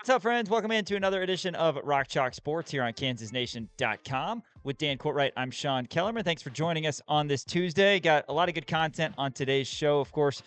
What's up, friends? Welcome into another edition of Rock Chalk Sports here on KansasNation.com. With Dan Courtwright, I'm Sean Kellerman. Thanks for joining us on this Tuesday. Got a lot of good content on today's show. Of course,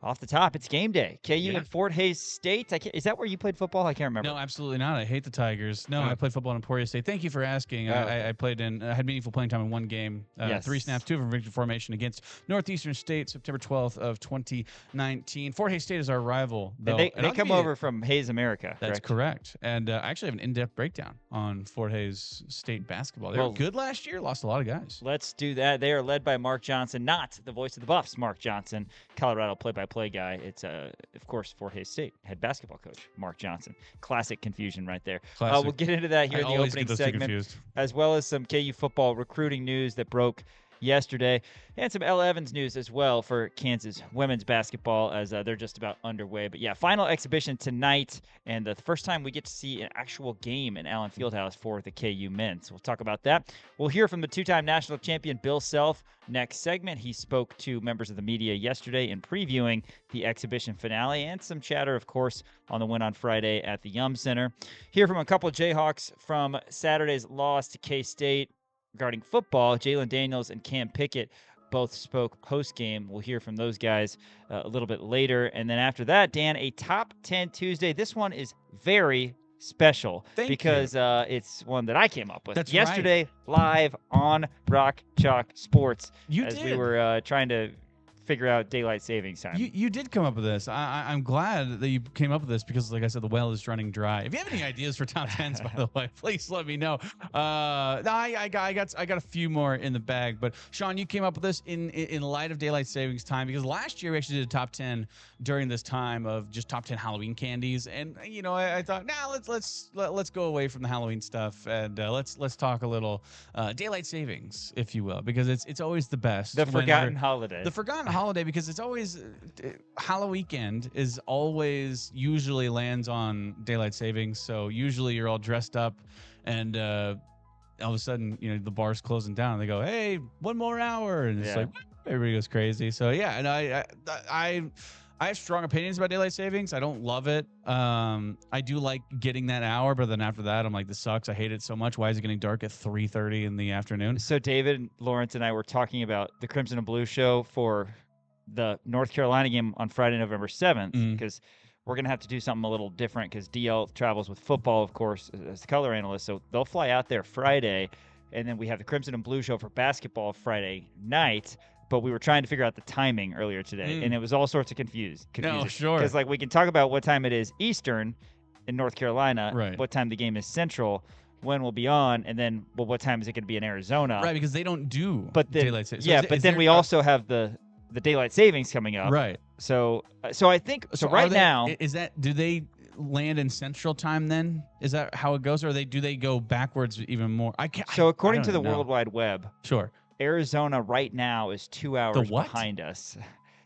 off the top, it's game day. KU and Fort Hays State. Is that where you played football? I can't remember. No, absolutely not. I hate the Tigers. No, I played football in Emporia State. Thank you for asking. I played in, had meaningful playing time in one game, 3 snaps, 2 from victory formation against Northeastern State, September 12th of 2019. Fort Hays State is our rival, though. They come over from Hays America. That's correct. And I actually have an in-depth breakdown on Fort Hays State basketball. They were good last year, lost a lot of guys. Let's do that. They are led by Mark Johnson, not the voice of the Buffs, Mark Johnson, Colorado play-by-play guy. It's of course, Fort Hays State head basketball coach Mark Johnson. Classic confusion right there. We'll get into that here in the opening segment, as well as some KU football recruiting news that broke yesterday, and some L. Evans news as well for Kansas women's basketball as they're just about underway. But yeah, final exhibition tonight, and the first time we get to see an actual game in Allen Fieldhouse for the KU men. So we'll talk about that. We'll hear from the two-time national champion Bill Self next segment. He spoke to members of the media yesterday in previewing the exhibition finale, and some chatter, of course, on the win on Friday at the Yum Center. Hear from a couple of Jayhawks from Saturday's loss to K-State. Regarding football, Jalon Daniels and Cam Pickett both spoke post-game. We'll hear from those guys a little bit later. And then after that, Dan, a Top 10 Tuesday. This one is very special because it's one that I came up with yesterday live on Rock Chalk Sports. We were trying to figure out daylight savings time. You did come up with this. I'm glad that you came up with this because, like I said, the well is running dry. If you have any ideas for top 10s, by the way, please let me know. I got a few more in the bag, but Sean, you came up with this in light of daylight savings time because last year we actually did a top 10 during this time of just top 10 Halloween candies, and I thought, let's go away from the Halloween stuff and let's talk a little daylight savings, if you will, because it's always the best. The forgotten holiday. The forgotten holiday, because it's always Halloween weekend is always usually lands on daylight savings. So usually you're all dressed up, and all of a sudden the bar's closing down. And they go, "Hey, one more hour," and it's like everybody goes crazy. So yeah, and I have strong opinions about daylight savings. I don't love it. I do like getting that hour, but then after that, I'm like, this sucks. I hate it so much. Why is it getting dark at 3:30 in the afternoon? So David, Lawrence, and I were talking about the Crimson and Blue show for the North Carolina game on Friday, November 7th, because we're going to have to do something a little different because DL travels with football, of course, as the color analyst. So they'll fly out there Friday, and then we have the Crimson and Blue show for basketball Friday night. But we were trying to figure out the timing earlier today, and it was all sorts of confusing. No, sure. Because we can talk about what time it is Eastern in North Carolina, right, what time the game is Central, when we'll be on, and then what time is it going to be in Arizona? Right, because they don't do daylight savings. So then we also have the daylight savings coming up. Right. So I think right now do they land in Central Time then? Is that how it goes, or do they go backwards even more? According to the World Wide Web, sure, Arizona right now is 2 hours behind us.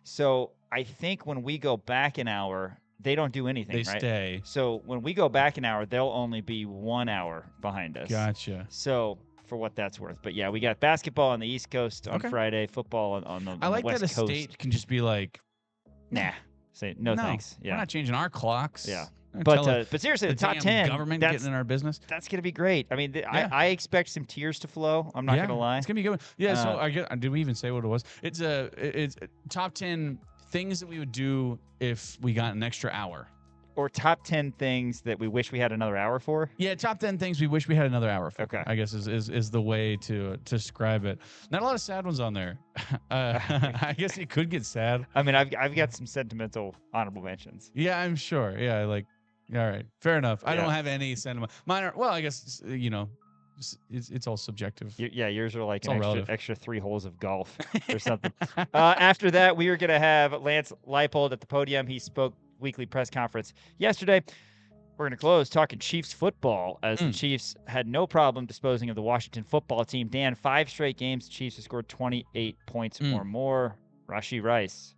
So I think when we go back an hour, they don't do anything, right? They stay. So when we go back an hour, they'll only be 1 hour behind us. Gotcha. So for what that's worth. But yeah, we got basketball on the East Coast on Friday, football on the West Coast. I like that a state can just be like, nah, say no thanks. Yeah, we're not changing our clocks. Yeah. But seriously, the top 10, government getting in our business. That's going to be great. I mean, I expect some tears to flow. I'm not going to lie. It's going to be good. Yeah. So did we even say what it was? It's top 10 things that we would do if we got an extra hour. Or top 10 things that we wish we had another hour for? Yeah, top 10 things we wish we had another hour for. Okay. I guess is the way to describe it. Not a lot of sad ones on there. I guess it could get sad. I mean, I've got some sentimental honorable mentions. Yeah, I'm sure. Yeah, all right, fair enough. I don't have any sentiment. Mine are, well, I guess, it's all subjective. Yours are like an extra 3 holes of golf or something. After that, we were going to have Lance Leipold at the podium. He spoke weekly press conference yesterday. We're going to close talking Chiefs football as the Chiefs had no problem disposing of the Washington football team. Dan, 5 straight games, the Chiefs have scored 28 points or more. Rashee Rice.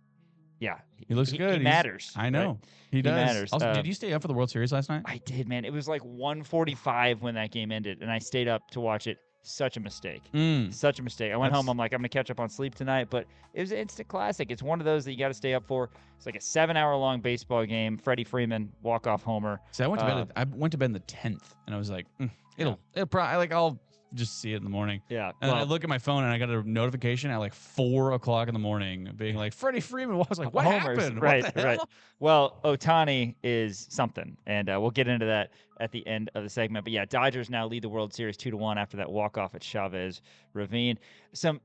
Yeah. He looks good. He matters. I know. Right? He does. Matters. Also, did you stay up for the World Series last night? I did, man. It was like 1:45 when that game ended, and I stayed up to watch it such a mistake. Mm. Such a mistake. I went home. I'm like, I'm going to catch up on sleep tonight. But it was an instant classic. It's one of those that you got to stay up for. It's like a 7-hour-long baseball game. Freddie Freeman, walk-off homer. So I went to bed. I went to bed on the 10th, and I was like, it'll probably, like, I'll just see it in the morning. Yeah. And I look at my phone, and I got a notification at like 4 o'clock in the morning being like, Freddie Freeman. I was like, what happened? Right, what the hell? right. Well, Ohtani is something, and we'll get into that at the end of the segment. But yeah, Dodgers now lead the World Series 2-1 after that walk-off at Chavez Ravine. Some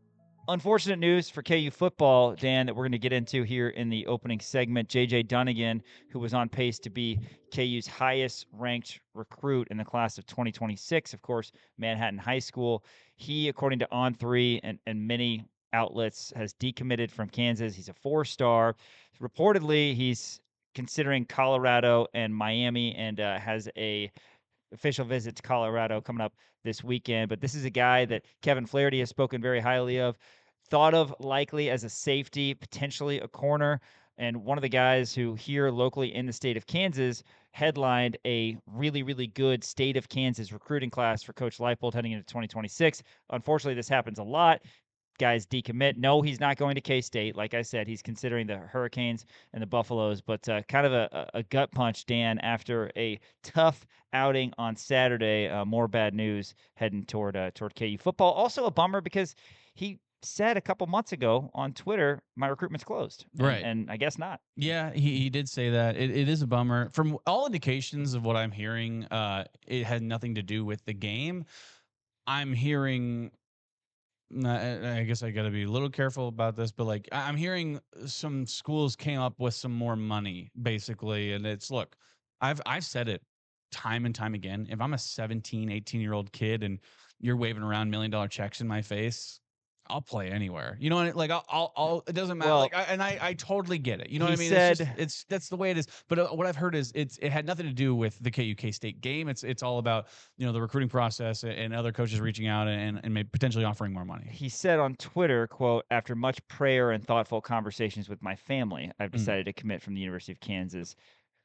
unfortunate news for KU football, Dan, that we're going to get into here in the opening segment. J.J. Dunnigan, who was on pace to be KU's highest-ranked recruit in the class of 2026, of course, Manhattan High School. He, according to On3 and many outlets, has decommitted from Kansas. He's a 4-star. Reportedly, he's considering Colorado and Miami, and has a official visit to Colorado coming up this weekend. But this is a guy that Kevin Flaherty has spoken very highly of, thought of likely as a safety, potentially a corner, and one of the guys who here locally in the state of Kansas headlined a really, really good state of Kansas recruiting class for Coach Leipold heading into 2026. Unfortunately, this happens a lot. Guys decommit. No, he's not going to K-State. Like I said, he's considering the Hurricanes and the Buffaloes, but kind of a gut punch, Dan, after a tough outing on Saturday. More bad news heading toward KU football. Also a bummer because he said a couple months ago on Twitter, my recruitment's closed. Right. And I guess not. Yeah, he did say that. It is a bummer. From all indications of what I'm hearing, it had nothing to do with the game. I'm hearing, I guess I got to be a little careful about this, but like I'm hearing some schools came up with some more money basically. And it's, look, I've said it time and time again. If I'm a 17, 18-year-old kid and you're waving around $1 million checks in my face, I'll play anywhere. You know, like I'll it doesn't matter. Well, I totally get it. You know what I mean? said, That's the way it is. But what I've heard is it had nothing to do with the KU State game. It's all about, the recruiting process and other coaches reaching out and maybe potentially offering more money. He said on Twitter, quote, after much prayer and thoughtful conversations with my family, I've decided to commit from the University of Kansas.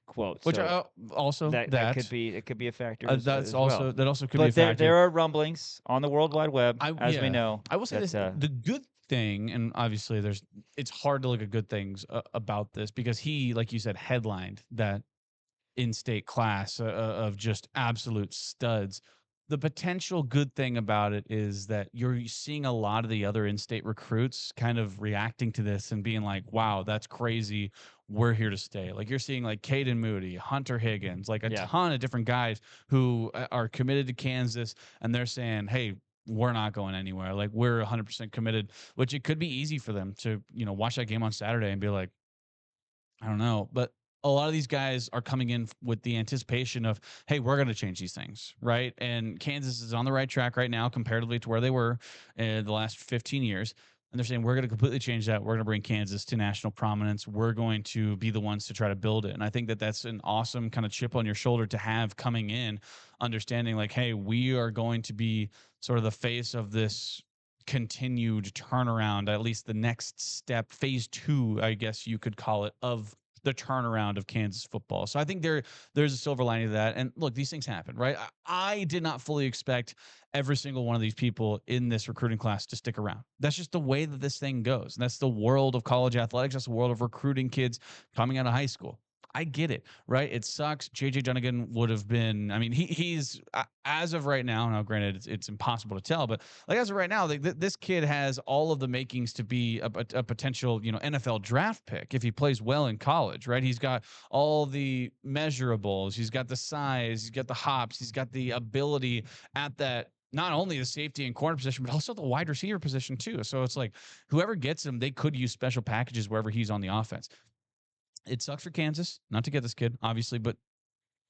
Quote. Which so also that could be a factor. That also could be a but factor. There are rumblings on the World Wide Web, as we know. I will say this: the good thing, and obviously it's hard to look at good things about this because he, like you said, headlined that in-state class of just absolute studs. The potential good thing about it is that you're seeing a lot of the other in-state recruits kind of reacting to this and being like, wow, that's crazy. We're here to stay. Like you're seeing like Caden Moody, Hunter Higgins, like a ton of different guys who are committed to Kansas, and they're saying, hey, we're not going anywhere. Like we're 100% committed, which it could be easy for them to, watch that game on Saturday and be like, I don't know. But a lot of these guys are coming in with the anticipation of, hey, we're going to change these things, right? And Kansas is on the right track right now comparatively to where they were in the last 15 years. And they're saying, we're going to completely change that. We're going to bring Kansas to national prominence. We're going to be the ones to try to build it. And I think that that's an awesome kind of chip on your shoulder to have coming in, understanding like, hey, we are going to be sort of the face of this continued turnaround, at least the next step, phase 2, I guess you could call it, of the turnaround of Kansas football. So I think there's a silver lining to that. And look, these things happen, right? I did not fully expect every single one of these people in this recruiting class to stick around. That's just the way that this thing goes. And that's the world of college athletics. That's the world of recruiting kids coming out of high school. I get it, right? It sucks. J.J. Dunnigan would have been, I mean, he's, as of right now granted, it's impossible to tell, but like as of right now, this kid has all of the makings to be a potential, NFL draft pick if he plays well in college, right? He's got all the measurables. He's got the size. He's got the hops. He's got the ability at that, not only the safety and corner position, but also the wide receiver position too. So it's like whoever gets him, they could use special packages wherever he's on the offense. It sucks for Kansas not to get this kid, obviously, but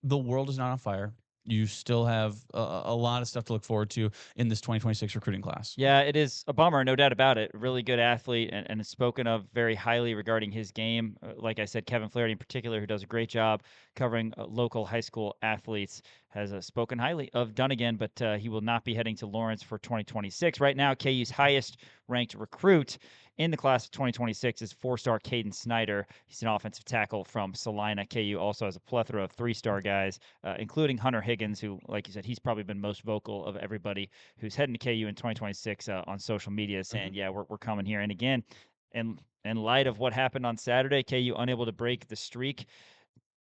the world is not on fire. You still have a lot of stuff to look forward to in this 2026 recruiting class. Yeah, it is a bummer, no doubt about it. Really good athlete and is spoken of very highly regarding his game. Like I said, Kevin Flaherty in particular, who does a great job covering local high school athletes, has spoken highly of Dunnigan, but he will not be heading to Lawrence for 2026. Right now, KU's highest ranked recruit in the class of 2026 is 4-star Caden Snyder. He's an offensive tackle from Salina. KU also has a plethora of 3-star guys, including Hunter Higgins, who, like you said, he's probably been most vocal of everybody who's heading to KU in 2026 on social media, saying, yeah, we're coming here. And again, in light of what happened on Saturday, KU unable to break the streak.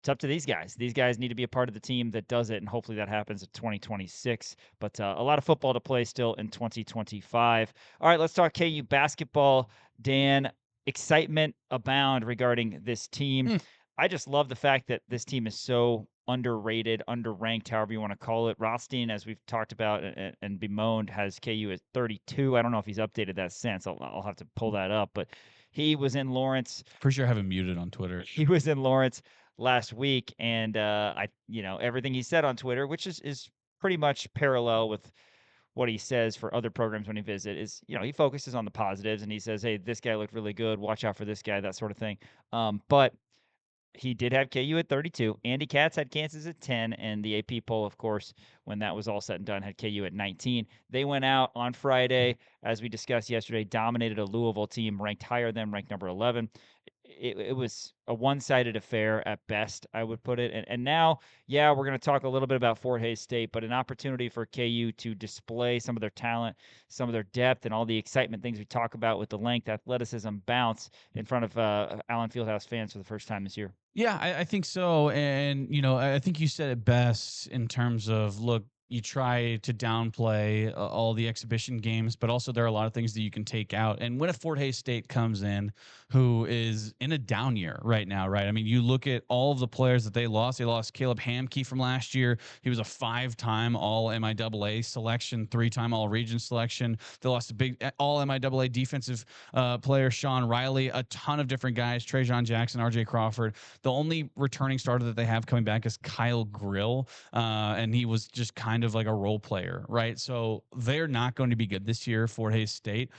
It's up to these guys. These guys need to be a part of the team that does it, and hopefully that happens in 2026. But a lot of football to play still in 2025. All right, let's talk KU basketball. Dan, excitement abound regarding this team. I just love the fact that this team is so underrated, underranked, however you want to call it. Rothstein, as we've talked about and bemoaned, has KU at 32. I don't know if he's updated that since. I'll have to pull that up, but he was in Lawrence. Pretty sure I have him muted on Twitter. He was in Lawrence last week, and everything he said on Twitter, which is pretty much parallel with what he says for other programs when he visits, is, he focuses on the positives, and he says, hey, this guy looked really good, watch out for this guy, that sort of thing. But he did have KU at 32. Andy Katz had Kansas at 10, and the AP poll, of course, when that was all said and done, had KU at 19. They went out on Friday, as we discussed yesterday, dominated a Louisville team ranked higher than ranked number 11. It was a one-sided affair at best, I would put it. And now, yeah, we're going to talk a little bit about Fort Hays State, but an opportunity for KU to display some of their talent, some of their depth, and all the excitement things we talk about with the length, athleticism, bounce in front of Allen Fieldhouse fans for the first time this year. Yeah, I think so. And, I think you said it best in terms of, look, you try to downplay all the exhibition games, but also there are a lot of things that you can take out. And when a Fort Hays State comes in, who is in a down year right now, right? I mean, you look at all of the players that they lost. They lost Caleb Hamke from last year. He was a 5-time All MIAA selection, 3-time All Region selection. They lost a big All MIAA defensive player, Sean Riley, a ton of different guys, Trajan Jackson, RJ Crawford. The only returning starter that they have coming back is Kyle Grill, and he was just kind of like a role player, right? So they're not going to be good this year, Fort Hays State.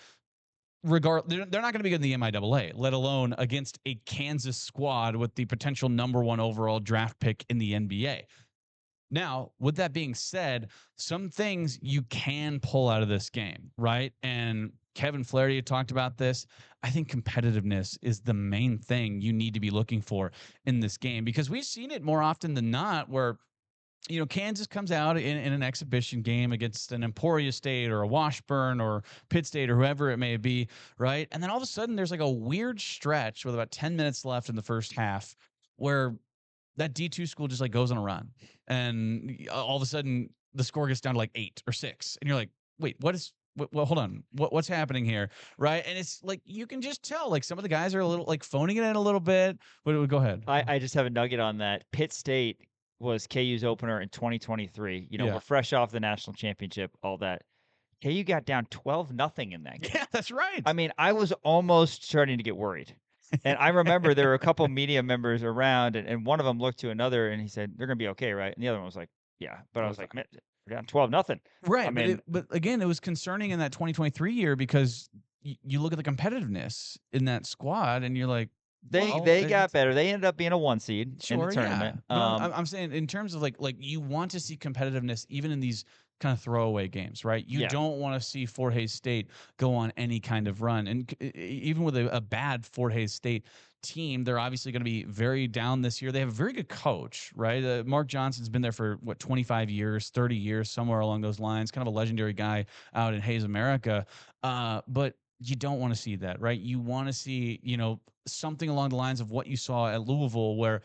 They're not going to be good in the MIAA, let alone against a Kansas squad with the potential #1 overall draft pick in the NBA. Now, with that being said, some things you can pull out of this game, right? And Kevin Flaherty had talked about this. I think competitiveness is the main thing you need to be looking for in this game, because we've seen it more often than not where Kansas comes out in an exhibition game against an Emporia State or a Washburn or Pitt State or whoever it may be, right? And then all of a sudden there's like a weird stretch with about 10 minutes left in the first half where that D2 school just like goes on a run. And all of a sudden the score gets down to like 8 or 6. And you're like, wait, well, hold on. What's happening here? Right. And it's like, you can just tell, like, some of the guys are a little like phoning it in a little bit. But go ahead. I just have a nugget on that. Pitt State was KU's opener in 2023. We're fresh off the national championship, all that. KU got down 12-0 in that game. Yeah, that's right. I mean, I was almost starting to get worried. And I remember there were a couple media members around, and one of them looked to another, and he said, they're going to be okay, right? And the other one was like, yeah. But I was like, man, we're down 12-0. Right. I mean, but again, it was concerning in that 2023 year because you look at the competitiveness in that squad, and you're like, they got better. They ended up being a 1 seed in the tournament. Yeah. I'm saying in terms of like you want to see competitiveness even in these kind of throwaway games, right? You don't want to see Fort Hays State go on any kind of run. And even with a bad Fort Hays State team, they're obviously going to be very down this year. They have a very good coach, right? Mark Johnson's been there for 25 years, 30 years, somewhere along those lines, kind of a legendary guy out in Hays, America. But you don't want to see that, right? You want to see, something along the lines of what you saw at Louisville, where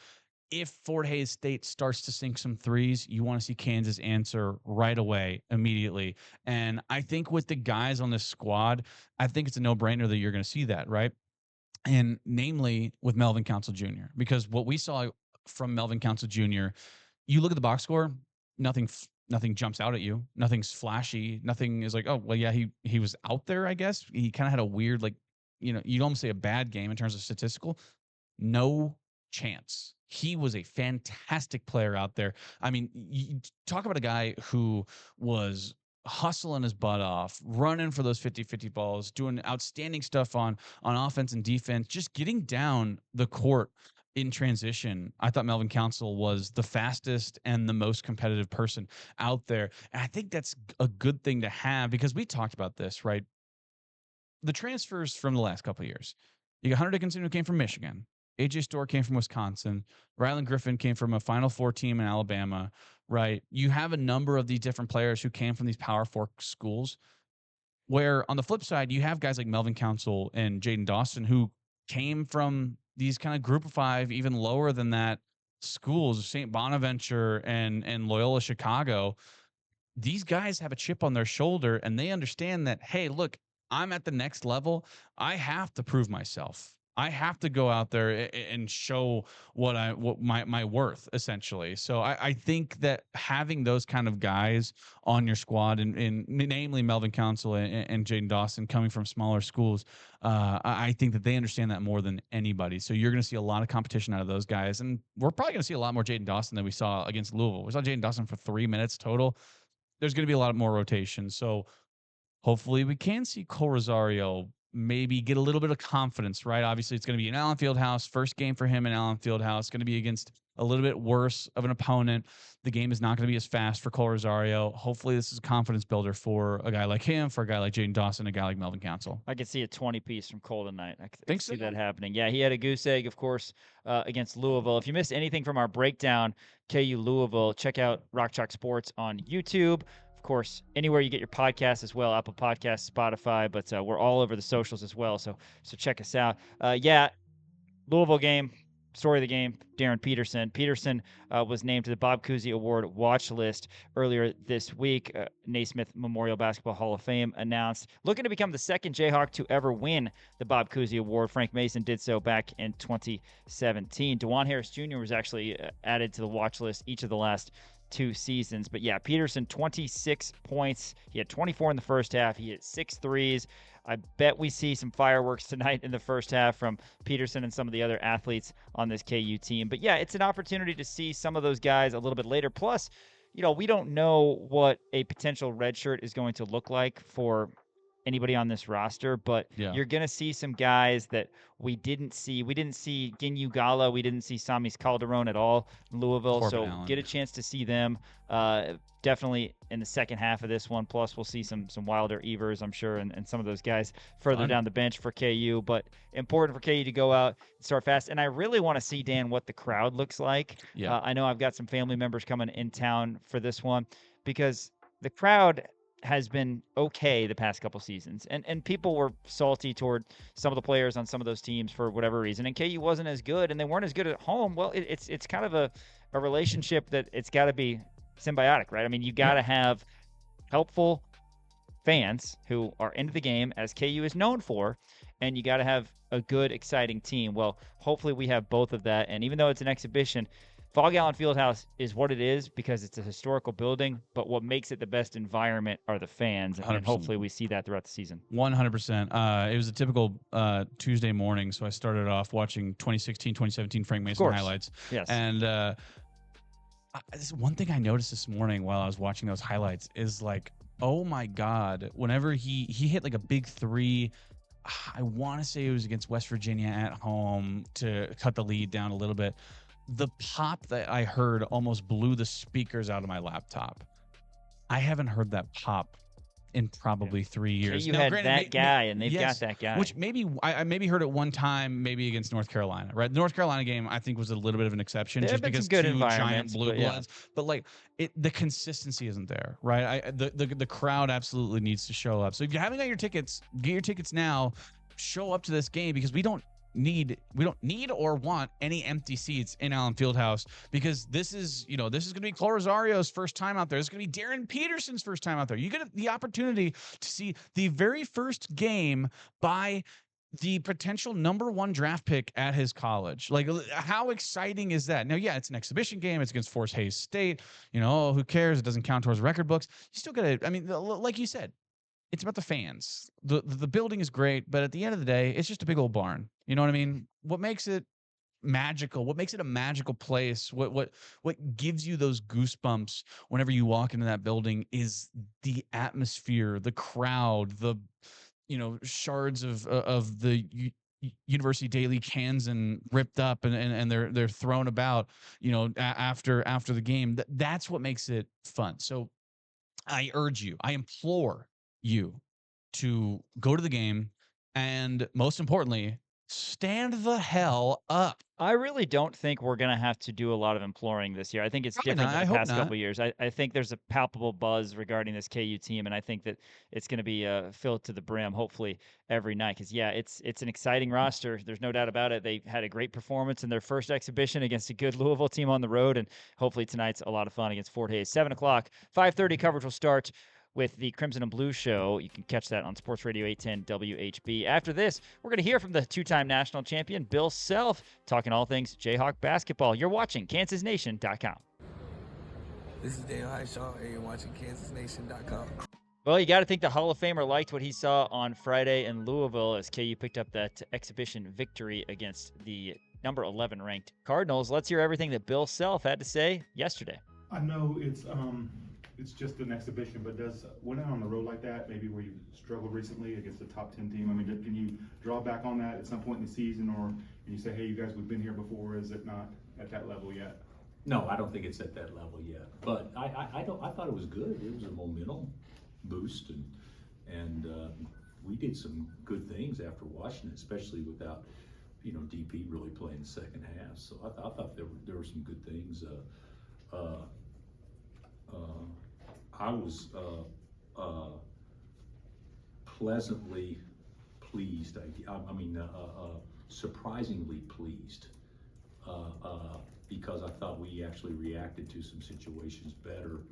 if Fort Hays State starts to sink some threes, you want to see Kansas answer right away, immediately. And I think with the guys on this squad, I think it's a no-brainer that you're going to see that, right? And namely with Melvin Council Jr., because what we saw from Melvin Council Jr., you look at the box score, nothing jumps out at you. Nothing's flashy. Nothing is like, oh, well, yeah, he was out there, I guess. He kind of had a weird, like, you'd almost say a bad game in terms of statistical. No chance. He was a fantastic player out there. I mean, you talk about a guy who was hustling his butt off, running for those 50-50 balls, doing outstanding stuff on offense and defense, just getting down the court in transition. I thought Melvin Council was the fastest and the most competitive person out there. And I think that's a good thing to have, because we talked about this, right? the transfers from the last couple of years. You got Hunter Dickinson, who came from Michigan. AJ Storr came from Wisconsin. Rylan Griffin came from a Final Four team in Alabama, right? You have a number of these different players who came from these Power Four schools, where on the flip side, you have guys like Melvin Council and Jaden Dawson who came from these kind of group of five, even lower than that schools, St. Bonaventure and Loyola Chicago. These guys have a chip on their shoulder and they understand that, hey, look, I'm at the next level. I have to prove myself. I have to go out there and show what my worth, essentially. So I think that having those kind of guys on your squad, and namely Melvin Council and Jaden Dawson coming from smaller schools, I think that they understand that more than anybody. So you're going to see a lot of competition out of those guys, and we're probably going to see a lot more Jaden Dawson than we saw against Louisville. We saw Jaden Dawson for 3 minutes total. There's going to be a lot more rotation. So hopefully we can see Cole Rosario maybe get a little bit of confidence, right? Obviously, it's going to be in Allen Fieldhouse. First game for him in Allen Fieldhouse. Going to be against a little bit worse of an opponent. The game is not going to be as fast for Cole Rosario. Hopefully, this is a confidence builder for a guy like him, for a guy like Jaden Dawson, a guy like Melvin Council. I could see a 20-piece from Cole tonight. I could see that happening. Yeah, he had a goose egg, of course, against Louisville. If you missed anything from our breakdown, KU Louisville, check out Rock Chalk Sports on YouTube. Of course, anywhere you get your podcasts as well, Apple Podcasts, Spotify, but we're all over the socials as well, so check us out. Louisville game, story of the game, Darren Peterson. Peterson was named to the Bob Cousy Award watch list earlier this week. Naismith Memorial Basketball Hall of Fame announced. Looking to become the second Jayhawk to ever win the Bob Cousy Award. Frank Mason did so back in 2017. DeJuan Harris Jr. was actually added to the watch list each of the last 2 seasons. But yeah, Peterson, 26 points. He had 24 in the first half. He hit 6 threes. I bet we see some fireworks tonight in the first half from Peterson and some of the other athletes on this KU team. But yeah, it's an opportunity to see some of those guys a little bit later. Plus, we don't know what a potential red shirt is going to look like for anybody on this roster, but you're going to see some guys that we didn't see. We didn't see Ginyu Gala. We didn't see Samis Calderon at all in Louisville. Corbin so Allen. Get a chance to see them definitely in the second half of this one. Plus, we'll see some Wilder Evers, I'm sure, and some of those guys further down the bench for KU. But important for KU to go out and start fast. And I really want to see, Dan, what the crowd looks like. Yeah. I know I've got some family members coming in town for this one because the crowd has been okay the past couple seasons. And people were salty toward some of the players on some of those teams for whatever reason. And KU wasn't as good, and they weren't as good at home. Well, it's kind of a relationship that it's got to be symbiotic, right? I mean, you got to have helpful fans who are into the game, as KU is known for, and you got to have a good, exciting team. Well, hopefully we have both of that. And even though it's an exhibition, Fog Allen Fieldhouse is what it is because it's a historical building, but what makes it the best environment are the fans, and hopefully we see that throughout the season. 100%. It was a typical Tuesday morning, so I started off watching 2016, 2017 Frank Mason highlights. Yes. And one thing I noticed this morning while I was watching those highlights is like, oh my God, whenever he hit like a big three, I want to say it was against West Virginia at home to cut the lead down a little bit. The pop that I heard almost blew the speakers out of my laptop. I haven't heard that pop in probably 3 years. You had that guy, and they've got that guy. Which maybe I maybe heard it one time, maybe against North Carolina. Right, the North Carolina game I think was a little bit of an exception, just because good two giant blue bloods. But like the consistency isn't there, right? The crowd absolutely needs to show up. So if you haven't got your tickets, get your tickets now. Show up to this game because we don't need or want any empty seats in Allen Fieldhouse, because this is going to be Cole Rosario's first time out there. This is going to be Darren Peterson's first time out there. You get the opportunity to see the very first game by the potential #1 draft pick at his college. Like, how exciting is that? Now, yeah, it's an exhibition game. It's against Forest Hays State. Who cares? It doesn't count towards record books. You still got to, I mean, like you said, it's about the fans. The building is great, but at the end of the day, it's just a big old barn. You know what I mean? What makes it magical? What makes it a magical place? What gives you those goosebumps whenever you walk into that building is the atmosphere, the crowd, the shards of the University Daily cans and ripped up and they're thrown about after the game. That's what makes it fun. So I urge you, I implore you to go to the game, and most importantly, stand the hell up. I really don't think we're going to have to do a lot of imploring this year. I think it's Probably different not. than I the hope past not. couple of years. I think there's a palpable buzz regarding this KU team, and I think that it's going to be filled to the brim, hopefully, every night. Because, yeah, it's an exciting roster. There's no doubt about it. They had a great performance in their first exhibition against a good Louisville team on the road, and hopefully tonight's a lot of fun against Fort Hays. 7 o'clock, 5:30 coverage will start with the Crimson and Blue Show. You can catch that on Sports Radio 810 WHB. After this, we're going to hear from the two-time national champion, Bill Self, talking all things Jayhawk basketball. You're watching KansasNation.com. This is Daniel Highshaw, and you're watching KansasNation.com. Well, you got to think the Hall of Famer liked what he saw on Friday in Louisville as KU picked up that exhibition victory against the number 11 ranked Cardinals. Let's hear everything that Bill Self had to say yesterday. I know it's just an exhibition, but does winning on the road like that, maybe where you struggled recently against a top 10 team, I mean, can you draw back on that at some point in the season, or can you say, hey, you guys, we've been here before? Is it not at that level yet? No, I don't think it's at that level yet. But I thought it was good. It was a momentum boost, and we did some good things after Washington, especially without DP really playing the second half. So I thought there were some good things. I was pleasantly pleased. Surprisingly pleased, because I thought we actually reacted to some situations better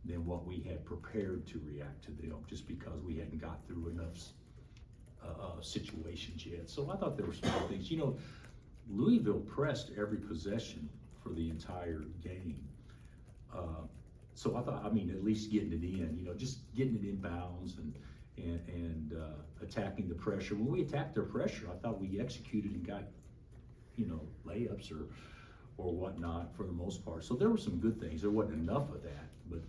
than what we had prepared to react to them, just because we hadn't got through enough situations yet. So I thought there were some good things. Louisville pressed every possession for the entire game. So I thought, at least getting it in, just getting it in bounds and attacking the pressure. When we attacked their pressure, I thought we executed and got, layups or whatnot for the most part. So there were some good things. There wasn't enough of that, but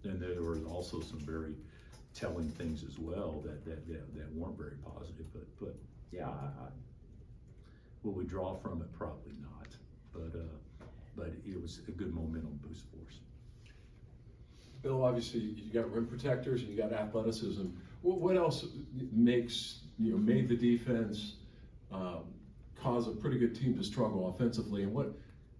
then there were also some very telling things as well that weren't very positive. But yeah, will we draw from it? Probably not. But it was a good momentum boost for us. Bill, obviously you got rim protectors and you got athleticism. What else makes made the defense cause a pretty good team to struggle offensively? And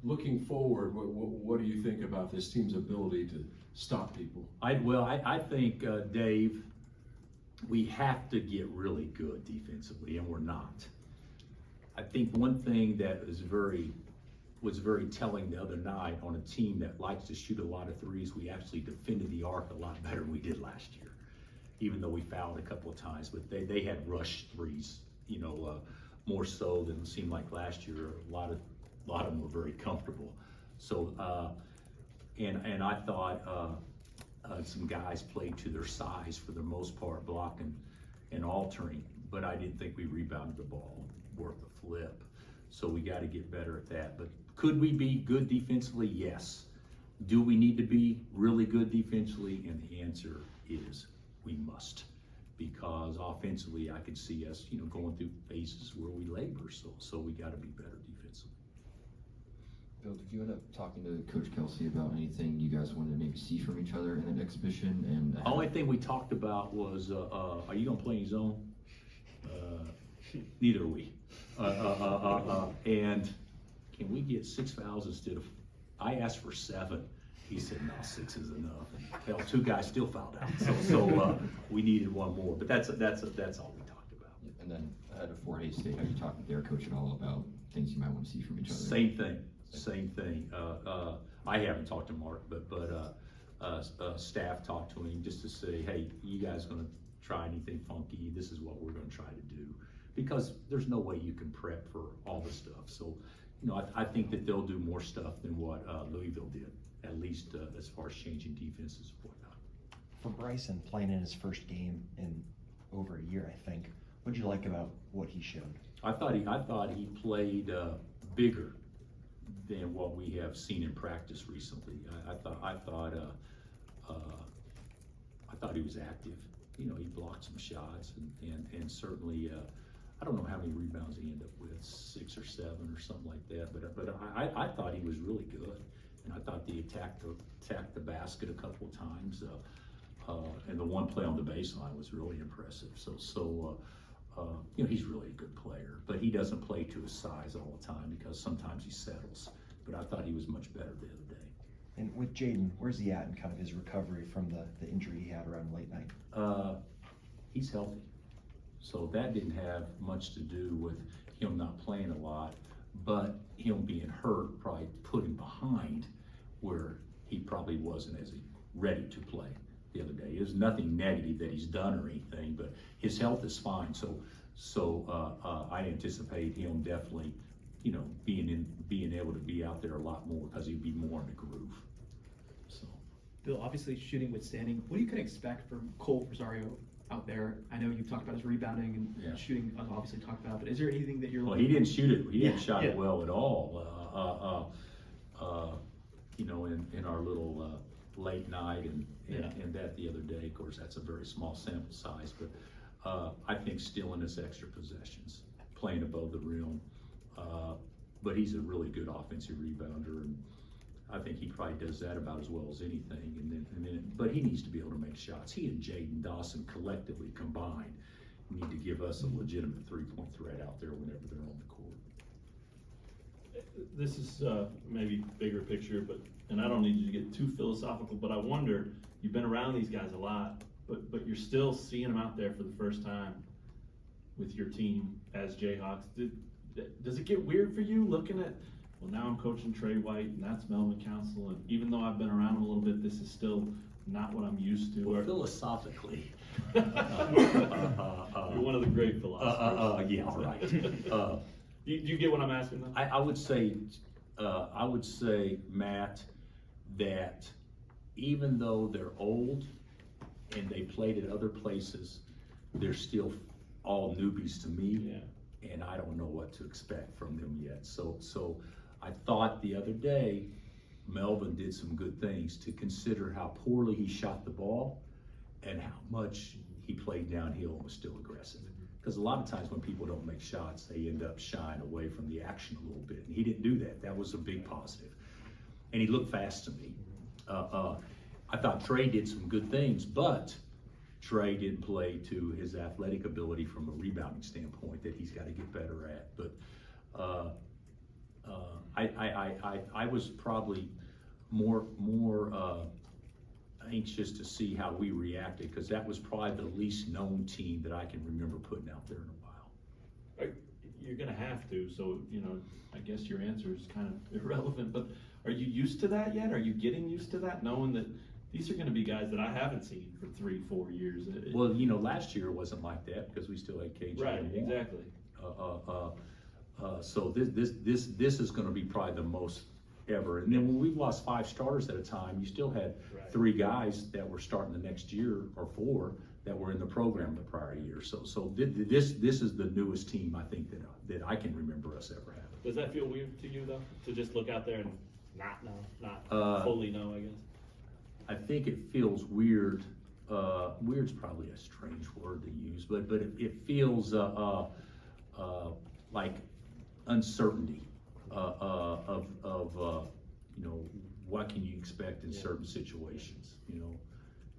looking forward, what do you think about this team's ability to stop people? I think Dave, we have to get really good defensively, and we're not. I think one thing that was very telling the other night on a team that likes to shoot a lot of threes, we actually defended the arc a lot better than we did last year, even though we fouled a couple of times. But they had rush threes, more so than it seemed like last year. A lot of them were very comfortable. So and I thought some guys played to their size for the most part, blocking and altering, but I didn't think we rebounded the ball worth a flip. So we got to get better at that. But could we be good defensively? Yes. Do we need to be really good defensively? And the answer is we must, because offensively I could see us, going through phases where we labor. So we got to be better defensively. Bill, did you end up talking to Coach Kelsey about anything you guys wanted to maybe see from each other in that exhibition? And the only thing we talked about was, are you going to play any zone? Neither are we. And can we get 6 fouls instead of? I asked for 7. He said, no, 6 is enough. And hell, 2 guys still fouled out. So we needed 1 more. But that's all we talked about. And then ahead of Fort Hays State, have you talked to their coach at all about things you might want to see from each other? Same thing. I haven't talked to Mark, but staff talked to him just to say, hey, you guys going to try anything funky? This is what we're going to try to do. Because there's no way you can prep for all this stuff. So, I think that they'll do more stuff than what Louisville did, at least as far as changing defenses and whatnot. For Bryson, playing in his first game in over a year, I think, what did you like about what he showed? I thought he played bigger than what we have seen in practice recently. I thought he was active. He blocked some shots and certainly. I don't know how many rebounds he ended up with, 6 or 7 or something like that. But I thought he was really good, and I thought he attacked the basket a couple of times, and the one play on the baseline was really impressive. So he's really a good player, but he doesn't play to his size all the time because sometimes he settles. But I thought he was much better the other day. And with Jaden, where's he at in kind of his recovery from the injury he had around late night? He's healthy. So that didn't have much to do with him not playing a lot, but him being hurt probably put him behind where he probably wasn't as ready to play the other day. There's nothing negative that he's done or anything, but his health is fine. So I anticipate him definitely, being able to be out there a lot more because he'd be more in the groove. So, Bill, obviously shooting withstanding, what do you can expect from Colt Rosario out there? I know you've talked about his rebounding and shooting, obviously talked about, but is there anything that you're? Well, he didn't shoot it. He didn't shot it well at all. In our little late night and that the other day. Of course, that's a very small sample size, but I think stealing his extra possessions, playing above the rim. But he's a really good offensive rebounder, and I think he probably does that about as well as anything. But he needs to be able to make shots. He and Jaden Dawson collectively combined need to give us a legitimate three-point threat out there whenever they're on the court. This is maybe bigger picture, and I don't need you to get too philosophical, but I wonder, you've been around these guys a lot, but you're still seeing them out there for the first time with your team as Jayhawks. Does it get weird for you looking at, well, now I'm coaching Trey White and that's Melvin Council, and even though I've been around him a little bit, this is still not what I'm used to? Well, philosophically. You're one of the great philosophers. Yeah, right. Do you get what I'm asking though? I would say, Matt, that even though they're old and they played at other places, they're still all newbies to me, and I don't know what to expect from them yet. So I thought the other day, Melvin did some good things to consider how poorly he shot the ball and how much he played downhill and was still aggressive. Because a lot of times when people don't make shots, they end up shying away from the action a little bit. And he didn't do that. That was a big positive. And he looked fast to me. I thought Trey did some good things, but Trey didn't play to his athletic ability from a rebounding standpoint that he's got to get better at. But I was probably more anxious to see how we reacted, because that was probably the least known team that I can remember putting out there in a while. You're gonna have to, so I guess your answer is kind of irrelevant, but are you used to that yet? Are you getting used to that, knowing that these are gonna be guys that I haven't seen for 3-4 years? Well, last year it wasn't like that because we still had KJ. Right, exactly. So this is gonna be probably the most ever. And then when we've lost 5 starters at a time, you still had 3 guys that were starting the next year, or 4 that were in the program the prior year. So this is the newest team I think that I can remember us ever having. Does that feel weird to you though, to just look out there and not know, not fully know, I guess? I think it feels weird. Weird's probably a strange word to use, but it feels like uncertainty of what can you expect in certain situations.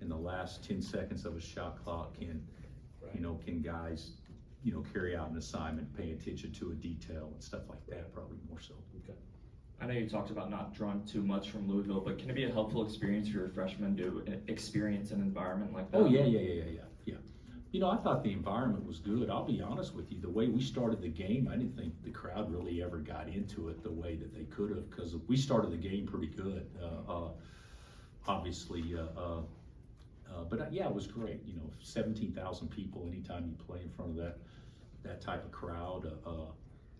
In the last 10 seconds of a shot clock, can guys carry out an assignment, pay attention to a detail and stuff like that, probably more so. Okay. I know you talked about not drawing too much from Louisville, but can it be a helpful experience for your freshmen to experience an environment like that? Oh yeah. I thought the environment was good. I'll be honest with you, the way we started the game, I didn't think the crowd really ever got into it the way that they could have, because we started the game pretty good, obviously. But yeah, it was great. 17,000 people anytime you play in front of that type of crowd,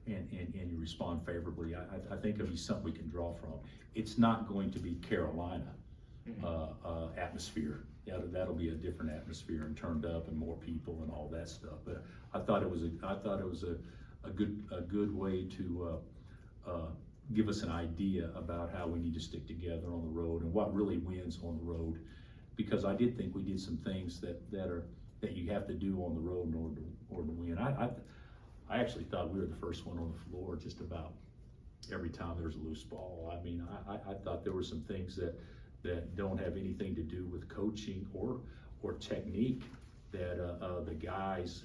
and you respond favorably. I think it'll be something we can draw from. It's not going to be Carolina atmosphere. That'll be a different atmosphere and turned up and more people and all that stuff. But I thought it was a good way to give us an idea about how we need to stick together on the road and what really wins on the road. Because I did think we did some things that you have to do on the road in order to win. I actually thought we were the first one on the floor just about every time there was a loose ball. I mean, I thought there were some things that don't have anything to do with coaching or technique that the guys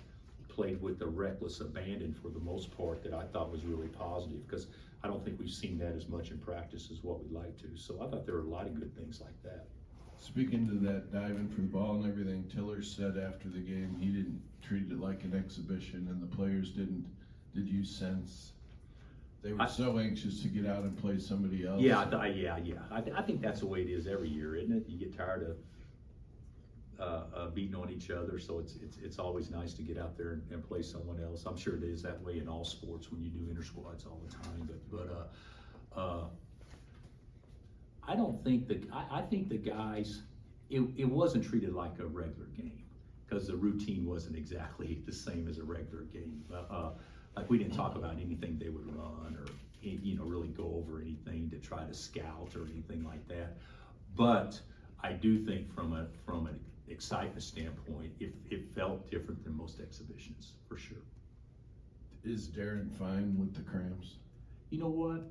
played with a reckless abandon for the most part that I thought was really positive, because I don't think we've seen that as much in practice as what we'd like to. So I thought there were a lot of good things like that. Speaking to that diving for the ball and everything, Tiller said after the game he didn't treat it like an exhibition, and the players didn't. Did you sense they were so anxious to get out and play somebody else? Yeah, I think that's the way it is every year, isn't it? You get tired of beating on each other, so it's always nice to get out there and play someone else. I'm sure it is that way in all sports when you do inter-squads all the time, but I don't think I think the guys, it wasn't treated like a regular game, because the routine wasn't exactly the same as a regular game. Like we didn't talk about anything they would run, or really go over anything to try to scout or anything like that. But I do think from an excitement standpoint, it felt different than most exhibitions, for sure. Is Darren fine with the cramps? You know what?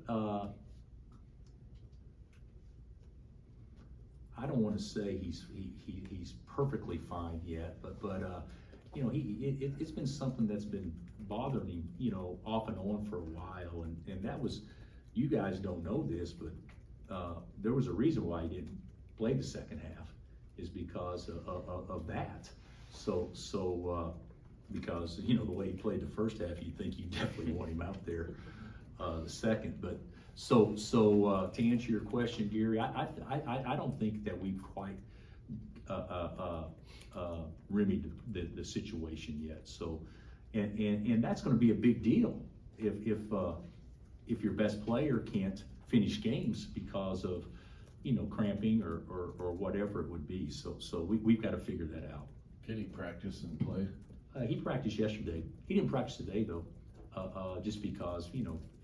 I don't want to say he's perfectly fine yet, but it's been something that's been bothering him, off and on for a while, and that was, you guys don't know this, but there was a reason why he didn't play the second half, is because of that. So because the way he played the first half, you'd think you definitely want him out there the second. But so to answer your question, Gary, I don't think that we've quite remedied the situation yet. So and that's going to be a big deal if your best player can't finish games because of cramping or whatever it would be. So we've got to figure that out. Can he practice and play? He practiced yesterday. He didn't practice today though, just because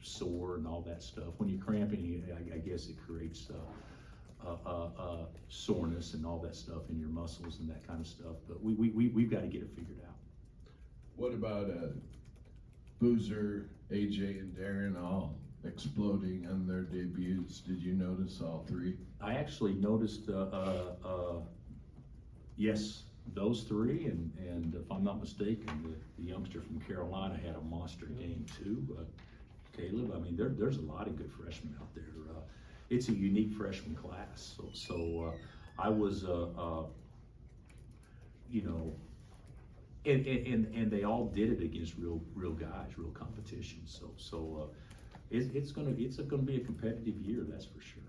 sore and all that stuff. When you're cramping, I guess it creates soreness and all that stuff in your muscles and that kind of stuff. But we've got to get it figured out. What about Boozer, AJ, and Darren all exploding on their debuts? Did you notice all three? I actually noticed, yes, those three, and if I'm not mistaken, the youngster from Carolina had a monster game too. Caleb, I mean, there's a lot of good freshmen out there. It's a unique freshman class, so I was, and they all did it against real guys, real competition. So it's gonna be a competitive year, that's for sure.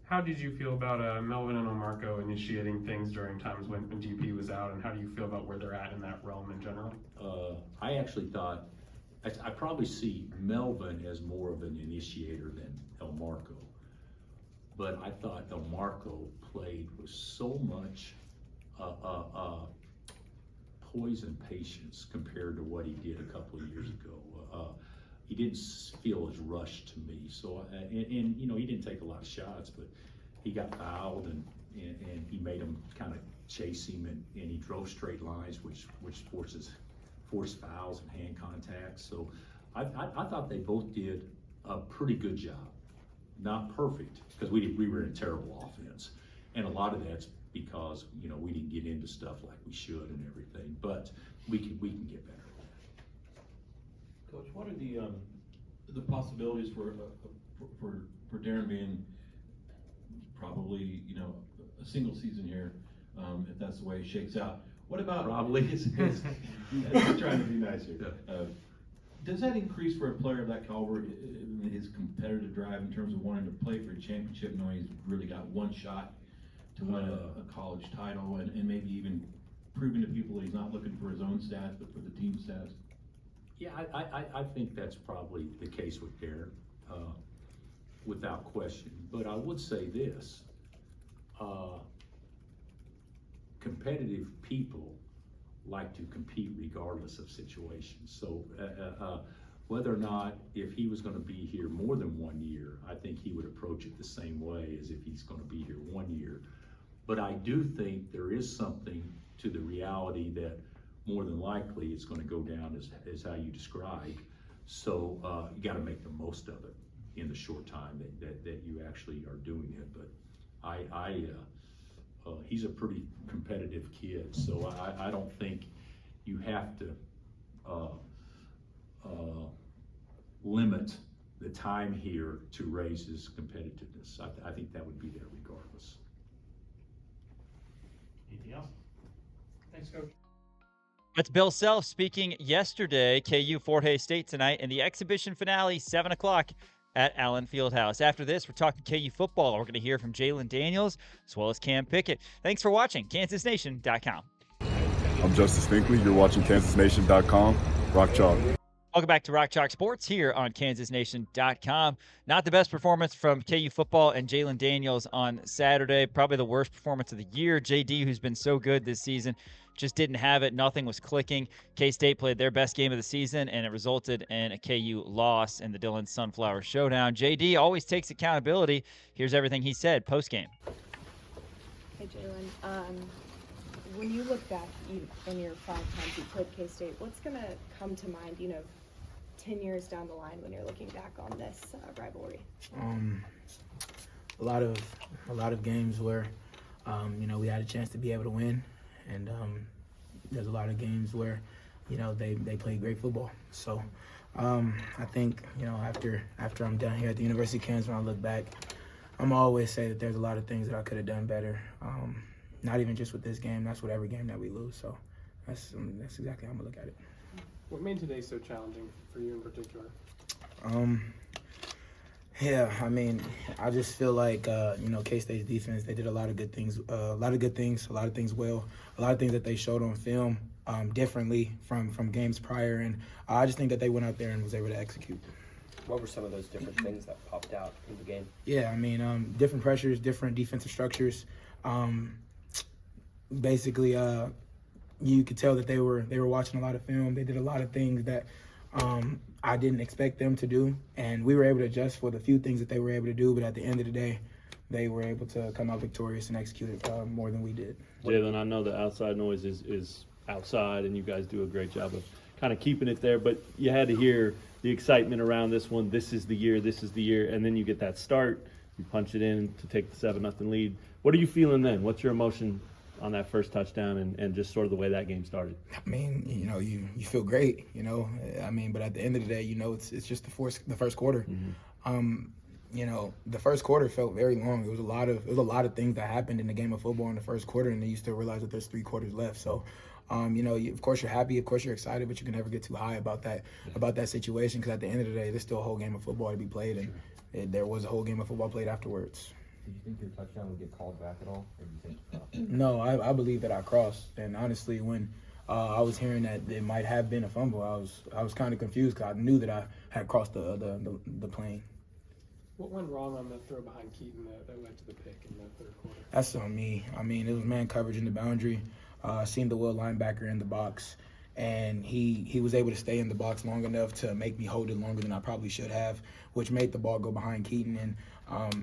How did you feel about Melvin and Omarco initiating things during times when DP was out, and how do you feel about where they're at in that realm in general? I actually thought I probably see Melvin as more of an initiator than Elmarco, but I thought Elmarco played with so much poise and patience compared to what he did a couple of years ago. He didn't feel as rushed to me. So, and he didn't take a lot of shots, but he got fouled and he made him kind of chase him, and he drove straight lines, which forced fouls and hand contacts. So I thought they both did a pretty good job. Not perfect, because we were in a terrible offense, and a lot of that's because we didn't get into stuff like we should and everything. But we can get better. Coach, what are the possibilities for Darren being probably a single season here, if that's the way it shakes out? What about probably? I'm trying to be nice here. Does that increase for a player of that caliber his competitive drive in terms of wanting to play for a championship, knowing he's really got one shot to win a college title, and maybe even proving to people that he's not looking for his own stats but for the team stats? Yeah, I think that's probably the case with Darren, without question. But I would say this, competitive people like to compete regardless of situations. So whether or not, if he was going to be here more than 1 year, I think he would approach it the same way as if he's going to be here 1 year. But I do think there is something to the reality that more than likely it's going to go down as how you described. So you got to make the most of it in the short time that you actually are doing it. But he's a pretty competitive kid, so I don't think you have to limit the time here to raise his competitiveness. I think that would be there regardless. Anything else? Thanks, Coach. That's Bill Self speaking yesterday. KU Fort Hays State tonight in the exhibition finale, 7 o'clock at Allen Fieldhouse. After this, we're talking KU football. We're going to hear from Jalon Daniels as well as Cam Pickett. Thanks for watching KansasNation.com. I'm Justice Finkley. You're watching KansasNation.com. Rock Chalk. Welcome back to Rock Chalk Sports here on KansasNation.com. Not the best performance from KU football and Jalon Daniels on Saturday. Probably the worst performance of the year. JD, who's been so good this season, just didn't have it. Nothing was clicking. K-State played their best game of the season, and it resulted in a KU loss in the Dillon Sunflower Showdown. JD always takes accountability. Here's everything he said post-game. Hey, Jalon. When you look back in your 5 times you played K-State, what's going to come to mind, 10 years down the line when you're looking back on this rivalry? A lot of games where, we had a chance to be able to win. And there's a lot of games where, they played great football. So I think, after I'm done here at the University of Kansas, when I look back, I'm always say that there's a lot of things that I could have done better. Not even just with this game, that's with every game that we lose. So that's exactly how I'm gonna look at it. What made today so challenging for you in particular? Yeah, I just feel like, K-State's defense, they did a lot of good things, a lot of things well, a lot of things that they showed on film differently from games prior, and I just think that they went out there and was able to execute. What were some of those different things that popped out in the game? Yeah, different pressures, different defensive structures. Basically, you could tell that they were watching a lot of film. They did a lot of things that I didn't expect them to do, and we were able to adjust for the few things that they were able to do, but at the end of the day, they were able to come out victorious and execute it more than we did. Jalon, I know the outside noise is outside, and you guys do a great job of kind of keeping it there, but you had to hear the excitement around this one. This is the year, and then you get that start, you punch it in to take the 7-0 lead. What are you feeling then? What's your emotion on that first touchdown and just sort of the way that game started? You feel great, but at the end of the day, it's just the first quarter. Mm-hmm. The first quarter felt very long. It was a lot of things that happened in the game of football in the first quarter, and then you still realize that there's 3 quarters left. So, of course you're happy, of course you're excited, but you can never get too high about that situation, because at the end of the day, there's still a whole game of football to be played, and there was a whole game of football played afterwards. Did you think your touchdown would get called back at all, or do you think you crossed? No, I believe that I crossed, and honestly, when I was hearing that it might have been a fumble, I was kind of confused, because I knew that I had crossed the plane. What went wrong on the throw behind Keaton that led to the pick in the third quarter? That's on me. It was man coverage in the boundary. Seen the will linebacker in the box, and he was able to stay in the box long enough to make me hold it longer than I probably should have, which made the ball go behind Keaton. And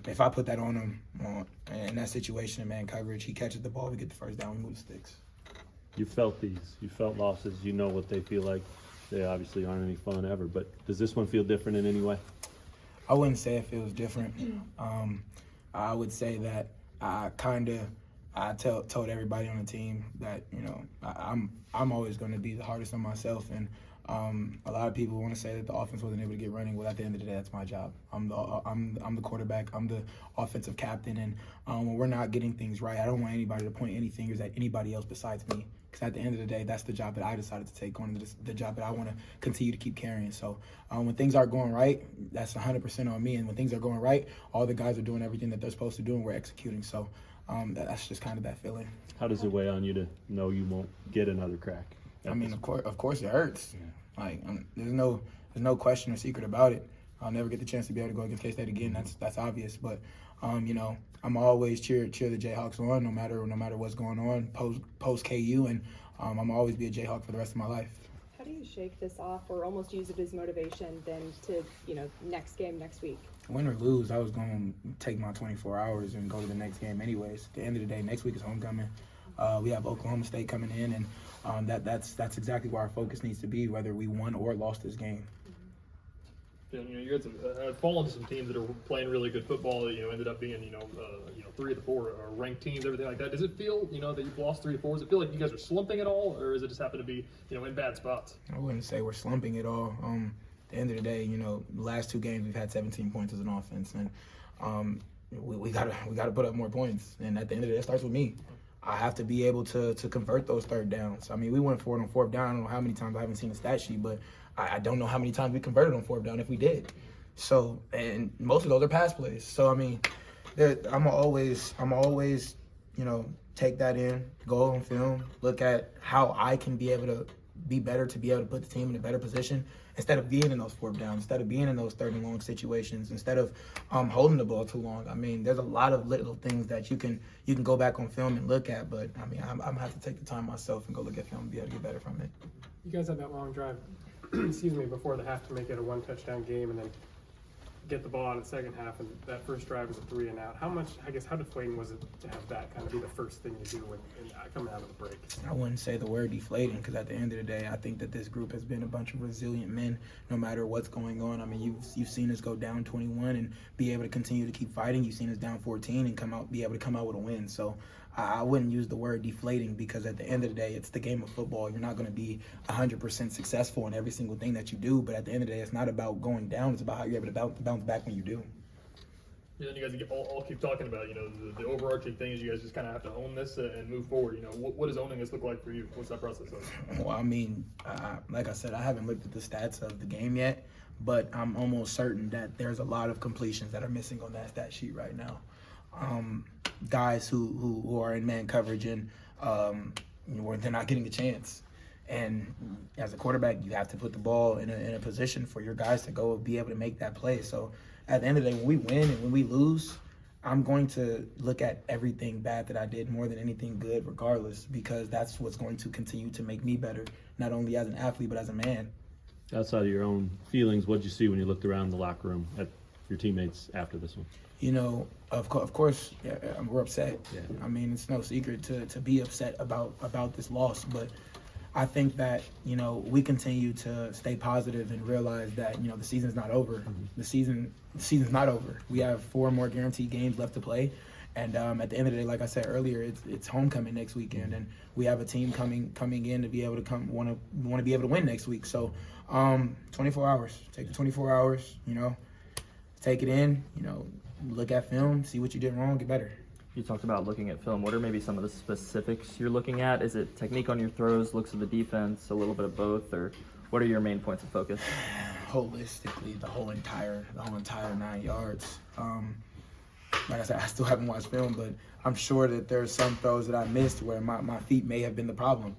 if I put that on him in that situation in man coverage, he catches the ball, we get the first down, we move the sticks. You felt losses, you know what they feel like. They obviously aren't any fun ever, but does this one feel different in any way? I wouldn't say it feels different. I would say that I told everybody on the team that I'm always going to be the hardest on myself, and a lot of people want to say that the offense wasn't able to get running. Well, at the end of the day, that's my job. I'm the quarterback. I'm the offensive captain, and when we're not getting things right, I don't want anybody to point any fingers at anybody else besides me. Because at the end of the day, that's the job that I decided to take on, the job that I want to continue to keep carrying. So when things aren't going right, that's 100% on me. And when things are going right, all the guys are doing everything that they're supposed to do, and we're executing. So that's just kind of that feeling. How does it weigh on you to know you won't get another crack? Of course it hurts. Yeah. There's no question or secret about it. I'll never get the chance to be able to go against K-State again. That's obvious. But I'm always cheer the Jayhawks on, no matter what's going on post KU, and I'm always be a Jayhawk for the rest of my life. How do you shake this off, or almost use it as motivation then to next game next week? Win or lose, I was going to take my 24 hours and go to the next game anyways. At the end of the day, next week is homecoming. We have Oklahoma State coming in, and that's exactly where our focus needs to be, whether we won or lost this game. You guys have fallen to some teams that are playing really good football that, ended up being, 3 of the 4 ranked teams, everything like that. Does it feel, that you've lost 3 or 4? Does it feel like you guys are slumping at all, or does it just happen to be, in bad spots? I wouldn't say we're slumping at all. At the end of the day, the last 2 games we've had 17 points as an offense, and we gotta put up more points. And at the end of the day, it starts with me. I have to be able to convert those third downs. I mean, we went for it on 4th down. I don't know how many times. I haven't seen the stat sheet, but I don't know how many times we converted on 4th down if we did. So, and most of those are pass plays. So, I mean, I'm always, take that in, go on film, look at how I can be able to be better, to be able to put the team in a better position instead of being in those 4th downs, instead of being in those 3rd and long situations, instead of holding the ball too long. I mean, there's a lot of little things that you can go back on film and look at, but I mean, I'm gonna have to take the time myself and go look at film and be able to get better from it. You guys had that long drive, before the half to make it a 1-touchdown game, and then get the ball in the second half, and that first drive was a 3 and out. How deflating was it to have that kind of be the first thing you do when coming out of the break? I wouldn't say the word deflating, because at the end of the day, I think that this group has been a bunch of resilient men, no matter what's going on. I mean, you've seen us go down 21 and be able to continue to keep fighting. You've seen us down 14 and be able to come out with a win. So I wouldn't use the word deflating, because at the end of the day, it's the game of football. You're not going to be 100% successful in every single thing that you do, but at the end of the day, it's not about going down. It's about how you're able to bounce back when you do. Yeah, and you guys all keep talking about, the overarching thing is you guys just kind of have to own this and move forward. What does owning this look like for you? What's that process like? Well, I mean, like I said, I haven't looked at the stats of the game yet, but I'm almost certain that there's a lot of completions that are missing on that stat sheet right now. Guys who are in man coverage and they're not getting a chance. And as a quarterback, you have to put the ball in a position for your guys to go be able to make that play. So at the end of the day, when we win and when we lose, I'm going to look at everything bad that I did more than anything good, regardless, because that's what's going to continue to make me better, not only as an athlete, but as a man. Outside of your own feelings, what did you see when you looked around the locker room at your teammates after this one? Of course, yeah, we're upset. Yeah. I mean, it's no secret to be upset about this loss, but I think that, we continue to stay positive and realize that, the season's not over. Mm-hmm. The season's not over. We have 4 more guaranteed games left to play. And at the end of the day, like I said earlier, it's homecoming next weekend, and we have a team coming in to be able to want to be able to win next week. So 24 hours. Take the 24 hours, take it in, look at film, see what you did wrong, get better. You talked about looking at film. What are maybe some of the specifics you're looking at? Is it technique on your throws, looks of the defense, a little bit of both, or what are your main points of focus? Holistically, the whole entire 9 yards. Like I said, I still haven't watched film, but I'm sure that there's some throws that I missed where my feet may have been the problem.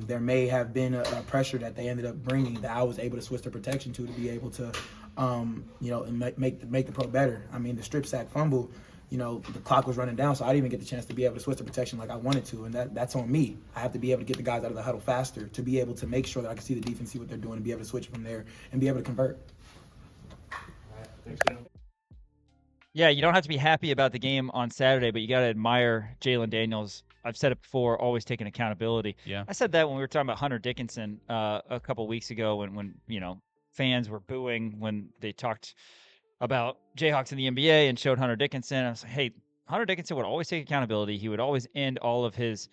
There may have been a pressure that they ended up bringing that I was able to switch the protection to be able to, make the pro better. I mean, the strip sack fumble, the clock was running down, so I didn't even get the chance to be able to switch the protection like I wanted to, and that's on me. I have to be able to get the guys out of the huddle faster to be able to make sure that I can see the defense, see what they're doing, and be able to switch from there and be able to convert. All right, thanks, Dan. Yeah, you don't have to be happy about the game on Saturday, but you got to admire Jalon Daniels. I've said it before, always taking accountability. Yeah. I said that when we were talking about Hunter Dickinson a couple weeks ago when fans were booing when they talked about Jayhawks in the NBA and showed Hunter Dickinson. I was like, hey, Hunter Dickinson would always take accountability. He would always end all of his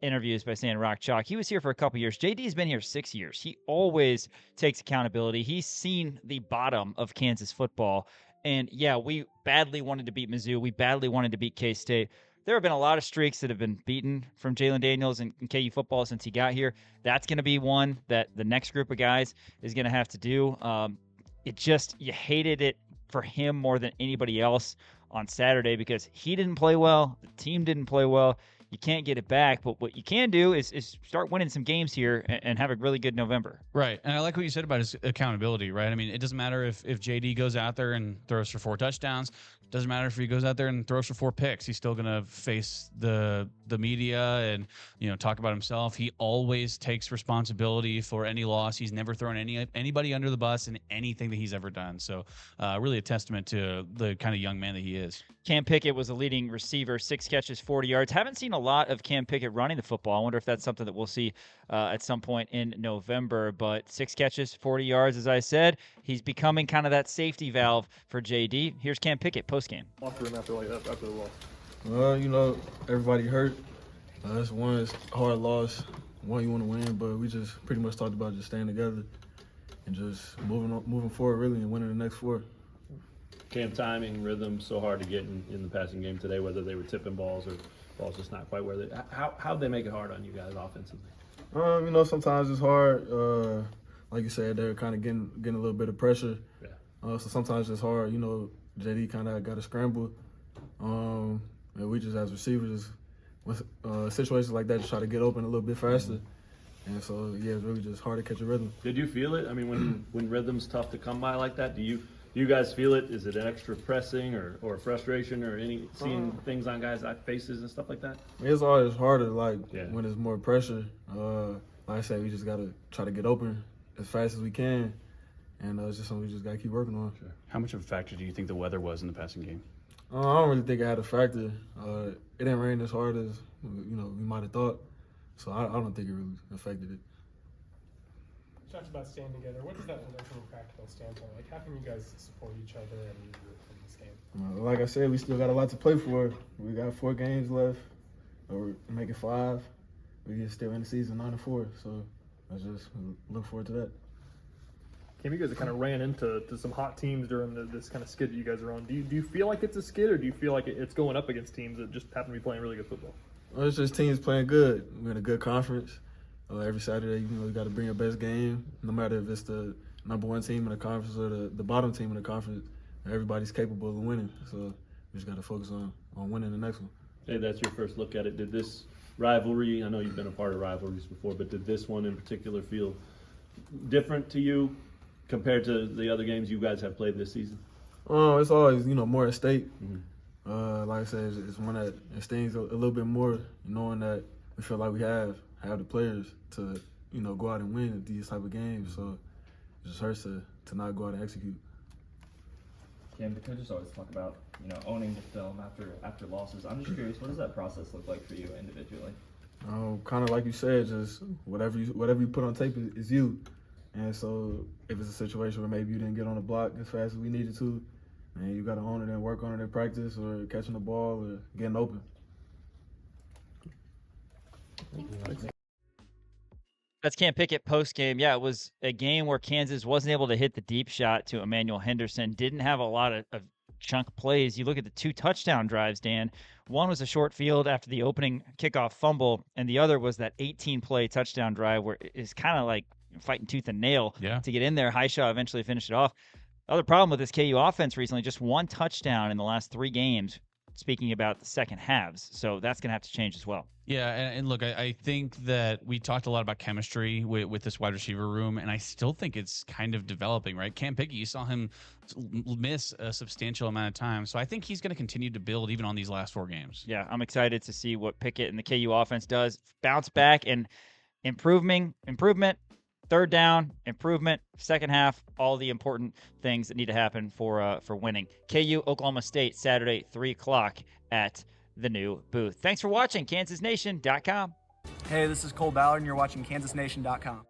interviews by saying rock chalk. He was here for a couple years. JD's been here 6 years. He always takes accountability. He's seen the bottom of Kansas football. And yeah, we badly wanted to beat Mizzou. We badly wanted to beat K-State. There have been a lot of streaks that have been beaten from Jalon Daniels in KU football since he got here. That's going to be one that the next group of guys is going to have to do. You hated it for him more than anybody else on Saturday because he didn't play well. The team didn't play well. You can't get it back, but what you can do is start winning some games here and have a really good November. Right, and I like what you said about his accountability, right? I mean, it doesn't matter if JD goes out there and throws for 4 touchdowns. It doesn't matter if he goes out there and throws for 4 picks. He's still going to face the the media and talk about himself. He always takes responsibility for any loss. He's never thrown anybody under the bus in anything that he's ever done. So really a testament to the kind of young man that he is. Cam Pickett was a leading receiver, 6 catches, 40 yards. Haven't seen a lot of Cam Pickett running the football. I wonder if that's something that we'll see at some point in November. But 6 catches, 40 yards, as I said. He's becoming kind of that safety valve for JD. Here's Cam Pickett postgame. After the loss. Well, everybody hurt. It's a hard loss. One you want to win, but we just pretty much talked about just staying together and just moving forward really and winning the next 4. Cam, timing, rhythm, so hard to get in the passing game today, whether they were tipping balls or balls just not quite where they. How'd they make it hard on you guys offensively? Sometimes it's hard. Like you said, they're kind of getting a little bit of pressure. Yeah. So sometimes it's hard. JD kind of got to scramble. And we just as receivers, with situations like that, just try to get open a little bit faster. And so it's really just hard to catch a rhythm. Did you feel it? I mean, when rhythm's tough to come by like that, do you guys feel it? Is it an extra pressing or frustration or seeing things on guys' faces and stuff like that? It's always harder, when there's more pressure. Like I said, we just got to try to get open as fast as we can. And it's just something we just got to keep working on. Sure. How much of a factor do you think the weather was in the passing game? I don't really think it had a factor. It didn't rain as hard as we might have thought. So I don't think it really affected it. You talked about staying together. What does that look like from a practical standpoint? How can you guys support each other and in this game? Like I said, we still got a lot to play for. We got 4 games left, or make it 5. We can still end the season 9-4. So I just look forward to that. Cam, you guys kind of ran into some hot teams during this kind of skid that you guys are on. Do you feel like it's a skid, or do you feel like it's going up against teams that just happen to be playing really good football? Well, it's just teams playing good. We're in a good conference. Every Saturday, you got to bring your best game, no matter if it's the number 1 team in the conference or the bottom team in the conference. Everybody's capable of winning, so we just got to focus on winning the next one. Hey, that's your first look at it. Did this rivalry, I know you've been a part of rivalries before, but did this one in particular feel different to you compared to the other games you guys have played this season? It's always, more at stake. Mm-hmm. Like I said, it's one that it stings a little bit more, knowing that we feel like we have the players to, go out and win these type of games. So it just hurts to not go out and execute. Cam, the coaches always talk about, owning the film after losses. I'm just curious, what does that process look like for you individually? Kind of like you said, just whatever you put on tape is you. And so if it's a situation where maybe you didn't get on the block as fast as we needed to, and you got to own it and work on it in practice or catching the ball or getting open. That's Cam Pickett post-game. Yeah, it was a game where Kansas wasn't able to hit the deep shot to Emmanuel Henderson. Didn't have a lot of chunk plays. You look at the 2 touchdown drives, Dan. One was a short field after the opening kickoff fumble, and the other was that 18-play touchdown drive where it's kind of like fighting tooth and nail to get in there. Highshaw eventually finished it off. Other problem with this KU offense recently, just 1 touchdown in the last 3 games, speaking about the second halves. So that's going to have to change as well. Yeah, and look, I think that we talked a lot about chemistry with this wide receiver room, and I still think it's kind of developing, right? Cam Pickett, you saw him miss a substantial amount of time, so I think he's going to continue to build even on these last 4 games. Yeah, I'm excited to see what Pickett and the KU offense does. Bounce back and improvement, 3rd down, improvement, second half, all the important things that need to happen for winning. KU, Oklahoma State, Saturday, 3 o'clock at the new booth. Thanks for watching, KansasNation.com. Hey, this is Cole Ballard, and you're watching KansasNation.com.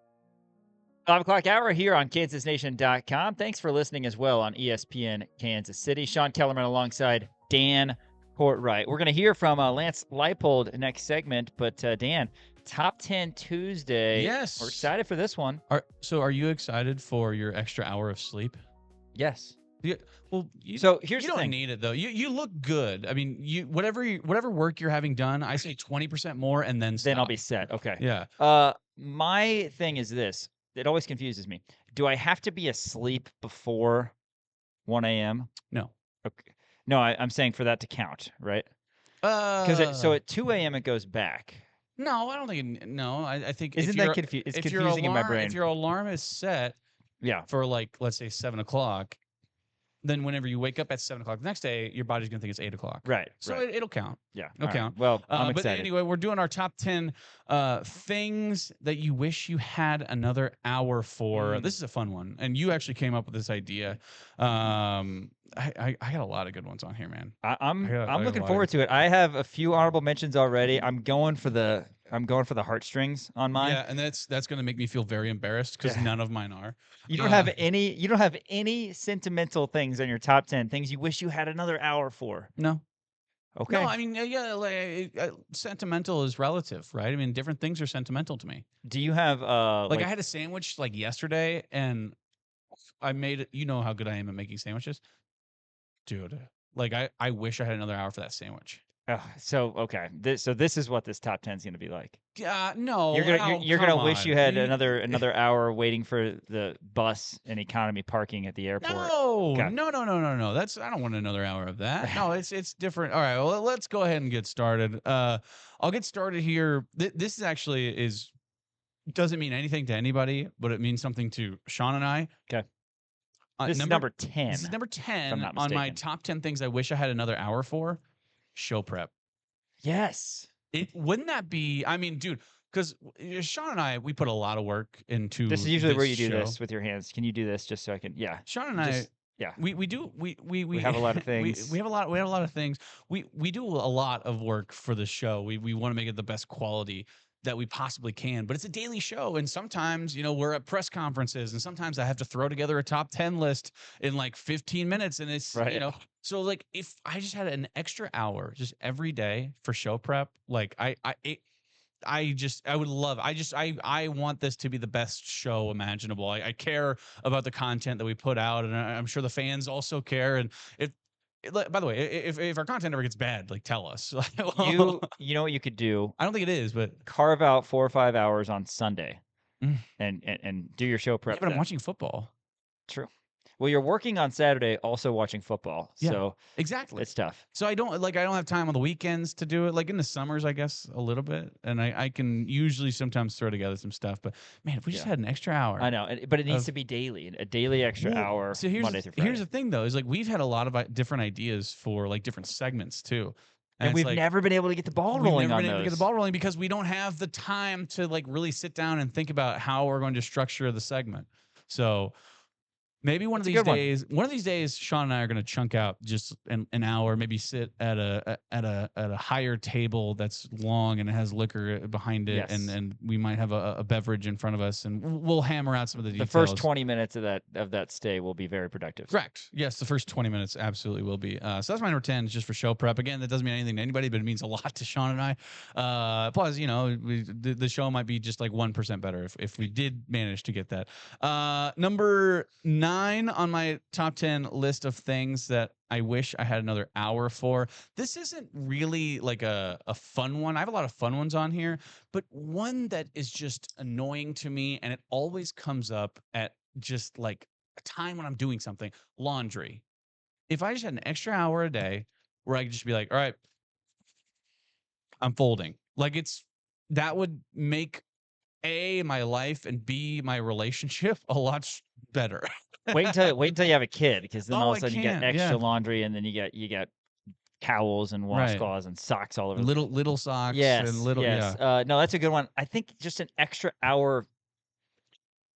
5 o'clock hour here on KansasNation.com. Thanks for listening as well on ESPN Kansas City. Sean Kellerman alongside Dan Courtwright. We're going to hear from Lance Leipold next segment, but Dan, Top 10 Tuesday. Yes. We're excited for this one. So are you excited for your extra hour of sleep? Yes. Yeah. Well, so here's you the don't thing. need it though. You look good. I mean, whatever work you're having done, I say 20% more and then stop. Then I'll be set. Okay. Yeah. My thing is this. It always confuses me. Do I have to be asleep before 1 a.m.? No. Okay. No, I'm saying for that to count, right? So at 2 a.m. it goes back. No, I don't think. No, I think. Isn't that confusing? It's confusing in my brain. If your alarm is set, yeah, for like let's say 7 o'clock, then whenever you wake up at 7 o'clock the next day, your body's gonna think it's 8 o'clock. Right. So right. it'll count. Yeah. It'll All count. right. Well, I'm But excited. anyway, we're doing our top 10 things that you wish you had another hour for. This is a fun one, and you actually came up with this idea. I got a lot of good ones on here, man. I'm looking forward to it. I have a few honorable mentions already. I'm going for the heartstrings on mine. Yeah, and that's going to make me feel very embarrassed because none of mine are. You don't have any sentimental things on your top 10 things you wish you had another hour for. No. Okay. No, I mean, yeah, sentimental is relative, right? I mean, different things are sentimental to me. Do you have like I had a sandwich like yesterday, and I made it. You know how good I am at making sandwiches, dude. Like I wish I had another hour for that sandwich. Okay. This is what this top 10 is going to be like. No, you're gonna wish you had another hour waiting for the bus and economy parking at the airport. No, no. That's I don't want another hour of that. No, it's different. All right, well, let's go ahead and get started. I'll get started here. This is actually doesn't mean anything to anybody, but it means something to Sean and I. Okay. This is number 10. This is number 10 not on my mistaken. top 10 things I wish I had another hour for. Show prep. Yes. Wouldn't that be? I mean, dude, because Sean and I, we put a lot of work into. This is usually where you do show. this with your hands. Can you do this just so I can? Yeah. Sean and I. Yeah. We do we have a lot of things. We have a lot of things. We do a lot of work for the show. We want to make it the best quality that we possibly can, but it's a daily show, and sometimes we're at press conferences, and sometimes I have to throw together a top 10 list in like 15 minutes, and it's so like if I just had an extra hour just every day for show prep, like I would love. I want this to be the best show imaginable. I care about the content that we put out, and I'm sure the fans also care. And by the way, if our content ever gets bad, like tell us. You know what you could do? I don't think it is, but carve out 4 or 5 hours on Sunday, and do your show prep. Yeah, but I'm watching football. True. Well, you're working on Saturday, also watching football. Yeah, so exactly, it's tough. So I don't have time on the weekends to do it. Like in the summers, I guess a little bit, and I can usually sometimes throw together some stuff. But man, if we just had an extra hour, I know, but it needs to be daily, a daily extra hour. So Monday through Friday. Here's the thing, though, is like we've had a lot of different ideas for like different segments too. And we've never been able to get the ball rolling on those. We've never been able to get the ball rolling because we don't have the time to like really sit down and think about how we're going to structure the segment. So maybe one of these days, Sean and I are going to chunk out just an hour, maybe sit at a higher table that's long and it has liquor behind it, and we might have a beverage in front of us, and we'll hammer out some of the details. The first 20 minutes of that stay will be very productive. Correct. Yes, the first 20 minutes absolutely will be. So that's my number 10, just for show prep. Again, that doesn't mean anything to anybody, but it means a lot to Sean and I. Plus, the show might be just like 1% better if we did manage to get that. Number 9 on my top 10 list of things that I wish I had another hour for. This isn't really like a fun one. I have a lot of fun ones on here, but one that is just annoying to me, and it always comes up at just like a time when I'm doing something. Laundry. If I just had an extra hour a day where I could just be like, all right, I'm folding. Like that would make A, my life, and B, my relationship a lot better. wait until you have a kid, because then all of a sudden you get extra laundry, and then you get towels and washcloths and socks all over. Little socks. Yes, and little. yes. Yeah. No, that's a good one. I think just an extra hour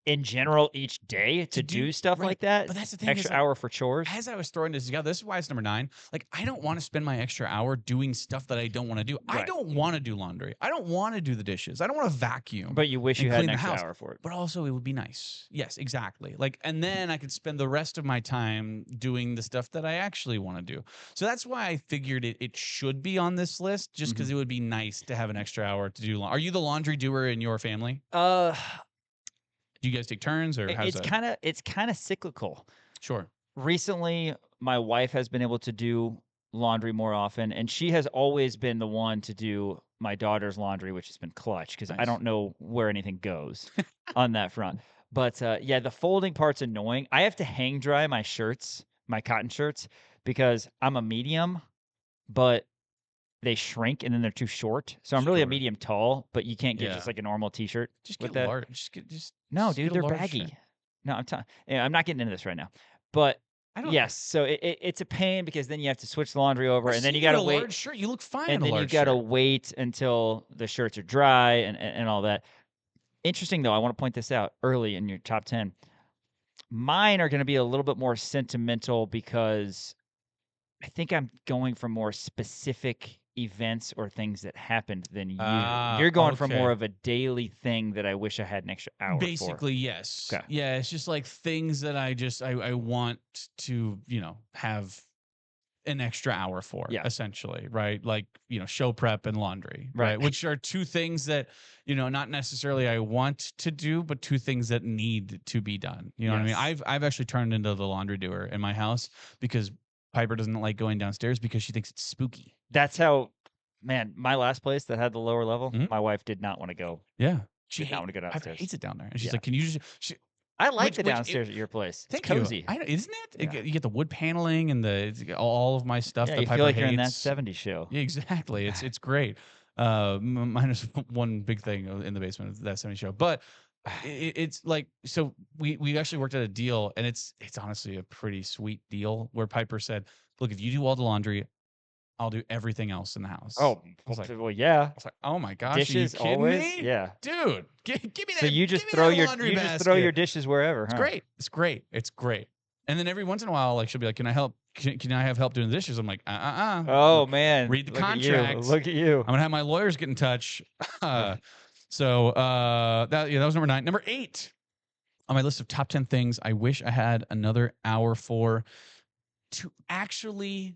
in general each day to do stuff like that. But that's the thing. Extra hour for chores. As I was throwing this together, this is why it's number 9. Like, I don't want to spend my extra hour doing stuff that I don't want to do. I don't want to do laundry. I don't want to do the dishes. I don't want to vacuum. But you wish you had an extra hour for it. But also, it would be nice. Yes, exactly. Like, and then I could spend the rest of my time doing the stuff that I actually want to do. So that's why I figured it should be on this list, just because it would be nice to have an extra hour to do. Are you the laundry doer in your family? Do you guys take turns, or how's that? It's kind of cyclical. Sure. Recently, my wife has been able to do laundry more often, and she has always been the one to do my daughter's laundry, which has been clutch, because I don't know where anything goes on that front. But the folding part's annoying. I have to hang dry my shirts, my cotton shirts, because I'm a medium, but they shrink and then they're too short. So I'm really a medium tall, but you can't get just like a normal t-shirt. Just with get that. large. No, dude, they're baggy. No, I'm not getting into this right now. But Yes, so it's a pain because then you have to switch the laundry over, and then you got gotta a wait. large shirt. You look fine and in a then you large gotta shirt. wait until the shirts are dry and all that. Interesting though, I want to point this out early in your top 10. Mine are going to be a little bit more sentimental because I think I'm going for more specific events or things that happened than you. You're going for more of a daily thing that I wish I had an extra hour for. Basically, yes. Okay. Yeah, it's just like things that I want to, have an extra hour for, essentially, right? Like, show prep and laundry, right? Which are two things that, not necessarily I want to do, but two things that need to be done. You know what I mean? I've actually turned into the laundry doer in my house because Piper doesn't like going downstairs because she thinks it's spooky. That's how, man, my last place that had the lower level, my wife did not want to go. Yeah. She did not want to go downstairs. Piper hates it down there. And she's like, can you just... I like the downstairs at your place. It's cozy. Isn't it? You get the wood paneling and all of my stuff. Yeah, that you Piper feel like hates. you're in that 70s show. Yeah, exactly. It's great. Minus one big thing in the basement of that 70s show. But it's like, so we actually worked out a deal, and it's honestly a pretty sweet deal where Piper said, look, if you do all the laundry, I'll do everything else in the house. Oh, well, yeah. I was like, oh my gosh, dishes are you kidding always, me? Yeah, dude, give me that. So you just give me throw that your laundry just throw your basket. dishes wherever. It's huh? great. It's great. It's great. And then every once in a while, like she'll be like, "Can I help? Can I have help doing the dishes?" I'm like, Oh man, read the look at you. contract. Look at you. I'm gonna have my lawyers get in touch. That was number 9. Number 8 on my list of top 10 things I wish I had another hour for, to actually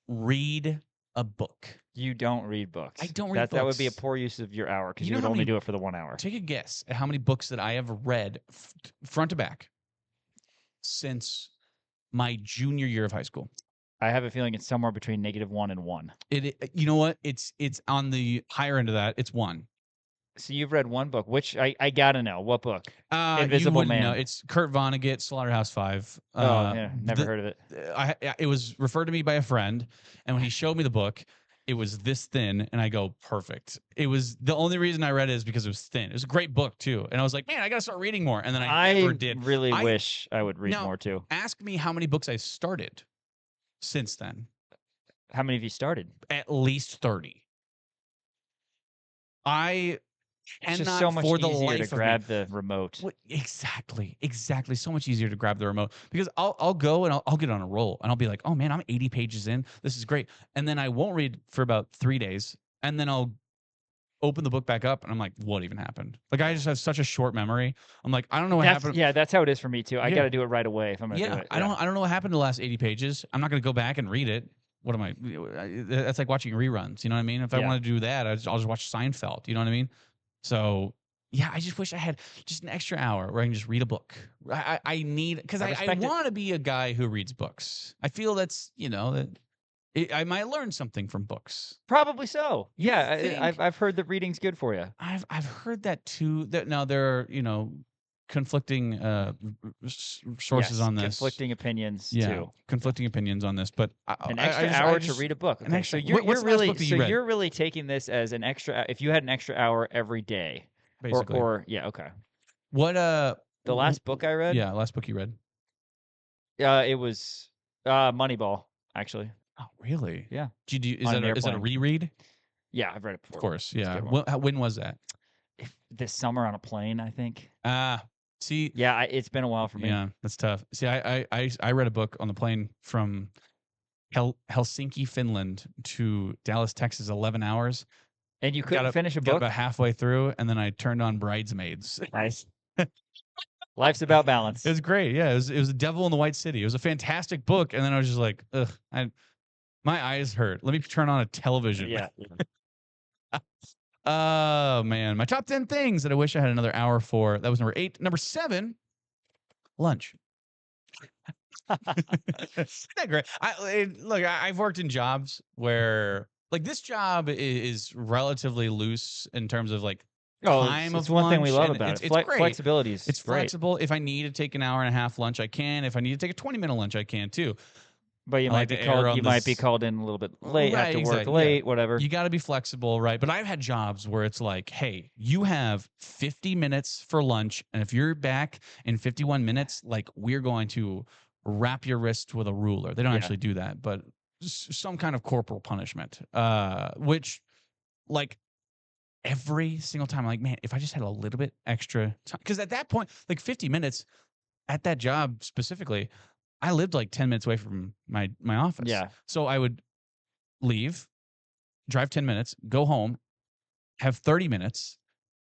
read a book. You don't read books. I don't read books. That would be a poor use of your hour because you would only do it for the 1 hour. Take a guess at how many books that I have read front to back since my junior year of high school. I have a feeling it's somewhere between -1 and 1. You know what? It's on the higher end of that. It's 1. So you've read one book, which I gotta know. What book? You Invisible wouldn't Man. know. It's Kurt Vonnegut, Slaughterhouse 5. Oh, yeah, never heard of it. It was referred to me by a friend, and when he showed me the book, it was this thin, and I go, perfect. It was the only reason I read it is because it was thin. It was a great book too, and I was like, man, I gotta start reading more. And then I never did. Really wish I would read Now, more too. Ask me how many books I started since then. How many have you started? At least 30. It's just so much easier to grab the remote. Exactly. So much easier to grab the remote because I'll go and I'll get on a roll and I'll be like, oh man, I'm 80 pages in. This is great. And then I won't read for about 3 days, and then I'll open the book back up and I'm like, what even happened? Like I just have such a short memory. I'm like, I don't know what happened. Yeah, that's how it is for me too. I got to do it right away if I'm gonna do it. I don't know what happened to the last 80 pages. I'm not gonna go back and read it. What am I? That's like watching reruns. You know what I mean? If I want to do that, I'll just watch Seinfeld. You know what I mean? So yeah, I just wish I had just an extra hour where I can just read a book. I need, because I want to be a guy who reads books. I feel that's, that I might learn something from books. Probably so. Yeah, I've heard that reading's good for you. I've heard that too. That now there are conflicting sources on this. Conflicting opinions too. Conflicting opinions on this, but an extra hour to read a book. Okay, so you're really taking this as an extra. If you had an extra hour every day, basically, okay. What the last book I read? Yeah, last book you read. It was Moneyball, actually. Oh, really? Yeah. Is that a reread? Yeah, I've read it before. Of course, yeah. When was that? This summer on a plane, I think. See. Yeah, it's been a while for me. Yeah, that's tough. See, I read a book on the plane from Helsinki, Finland to Dallas, Texas, 11 hours. And you couldn't finish a book? Got about halfway through, and then I turned on Bridesmaids. Nice. Life's about balance. It was great. Yeah, it was The Devil in the White City. It was a fantastic book, and then I was just like, ugh, my eyes hurt. Let me turn on a television. Yeah. Oh, man. My top 10 things that I wish I had another hour for. That was number 8. Number 7, lunch. Isn't that great? Look, I've worked in jobs where, like, this job is relatively loose in terms of, like, time of it's one thing we love about it. It's great. Flexibility is It's great. flexible. If I need to take an hour and a half lunch, I can. If I need to take a 20-minute lunch, I can too. But you might be called in a little bit late, have to work late, whatever. You got to be flexible, right? But I've had jobs where it's like, hey, you have 50 minutes for lunch, and if you're back in 51 minutes, like, we're going to wrap your wrist with a ruler. They don't actually do that, but some kind of corporal punishment, which like every single time I'm like, man, if I just had a little bit extra time, because at that point, like 50 minutes at that job specifically, I lived like 10 minutes away from my office. Yeah. So I would leave, drive 10 minutes, go home, have 30 minutes,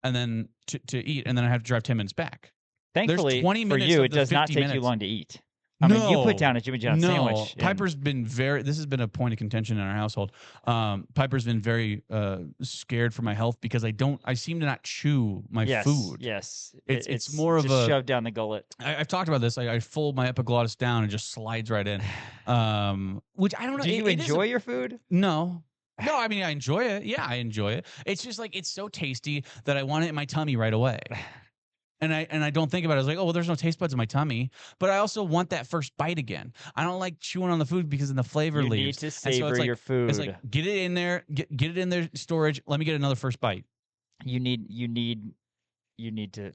and then to eat, and then I have to drive 10 minutes back. Thankfully, There's 20 for minutes you, of it the does not 50 take you minutes. long to eat. I mean, you put down a Jimmy John's sandwich. and- Piper's been this has been a point of contention in our household. Piper's been very scared for my health because I seem to not chew my food. Yes. It's more of just a shoved down the gullet. I've talked about this. I fold my epiglottis down and just slides right in. Which I don't know. Do you enjoy your food? No. No, I mean I enjoy it. Yeah, I enjoy it. It's just like it's so tasty that I want it in my tummy right away. And I don't think about it. I was like, oh well, there's no taste buds in my tummy, but I also want that first bite again. I don't like chewing on the food because then the flavor You leaves. need to And so savor it's like, your food. It's like get it in there, get it in their storage. Let me get another first bite. You need to.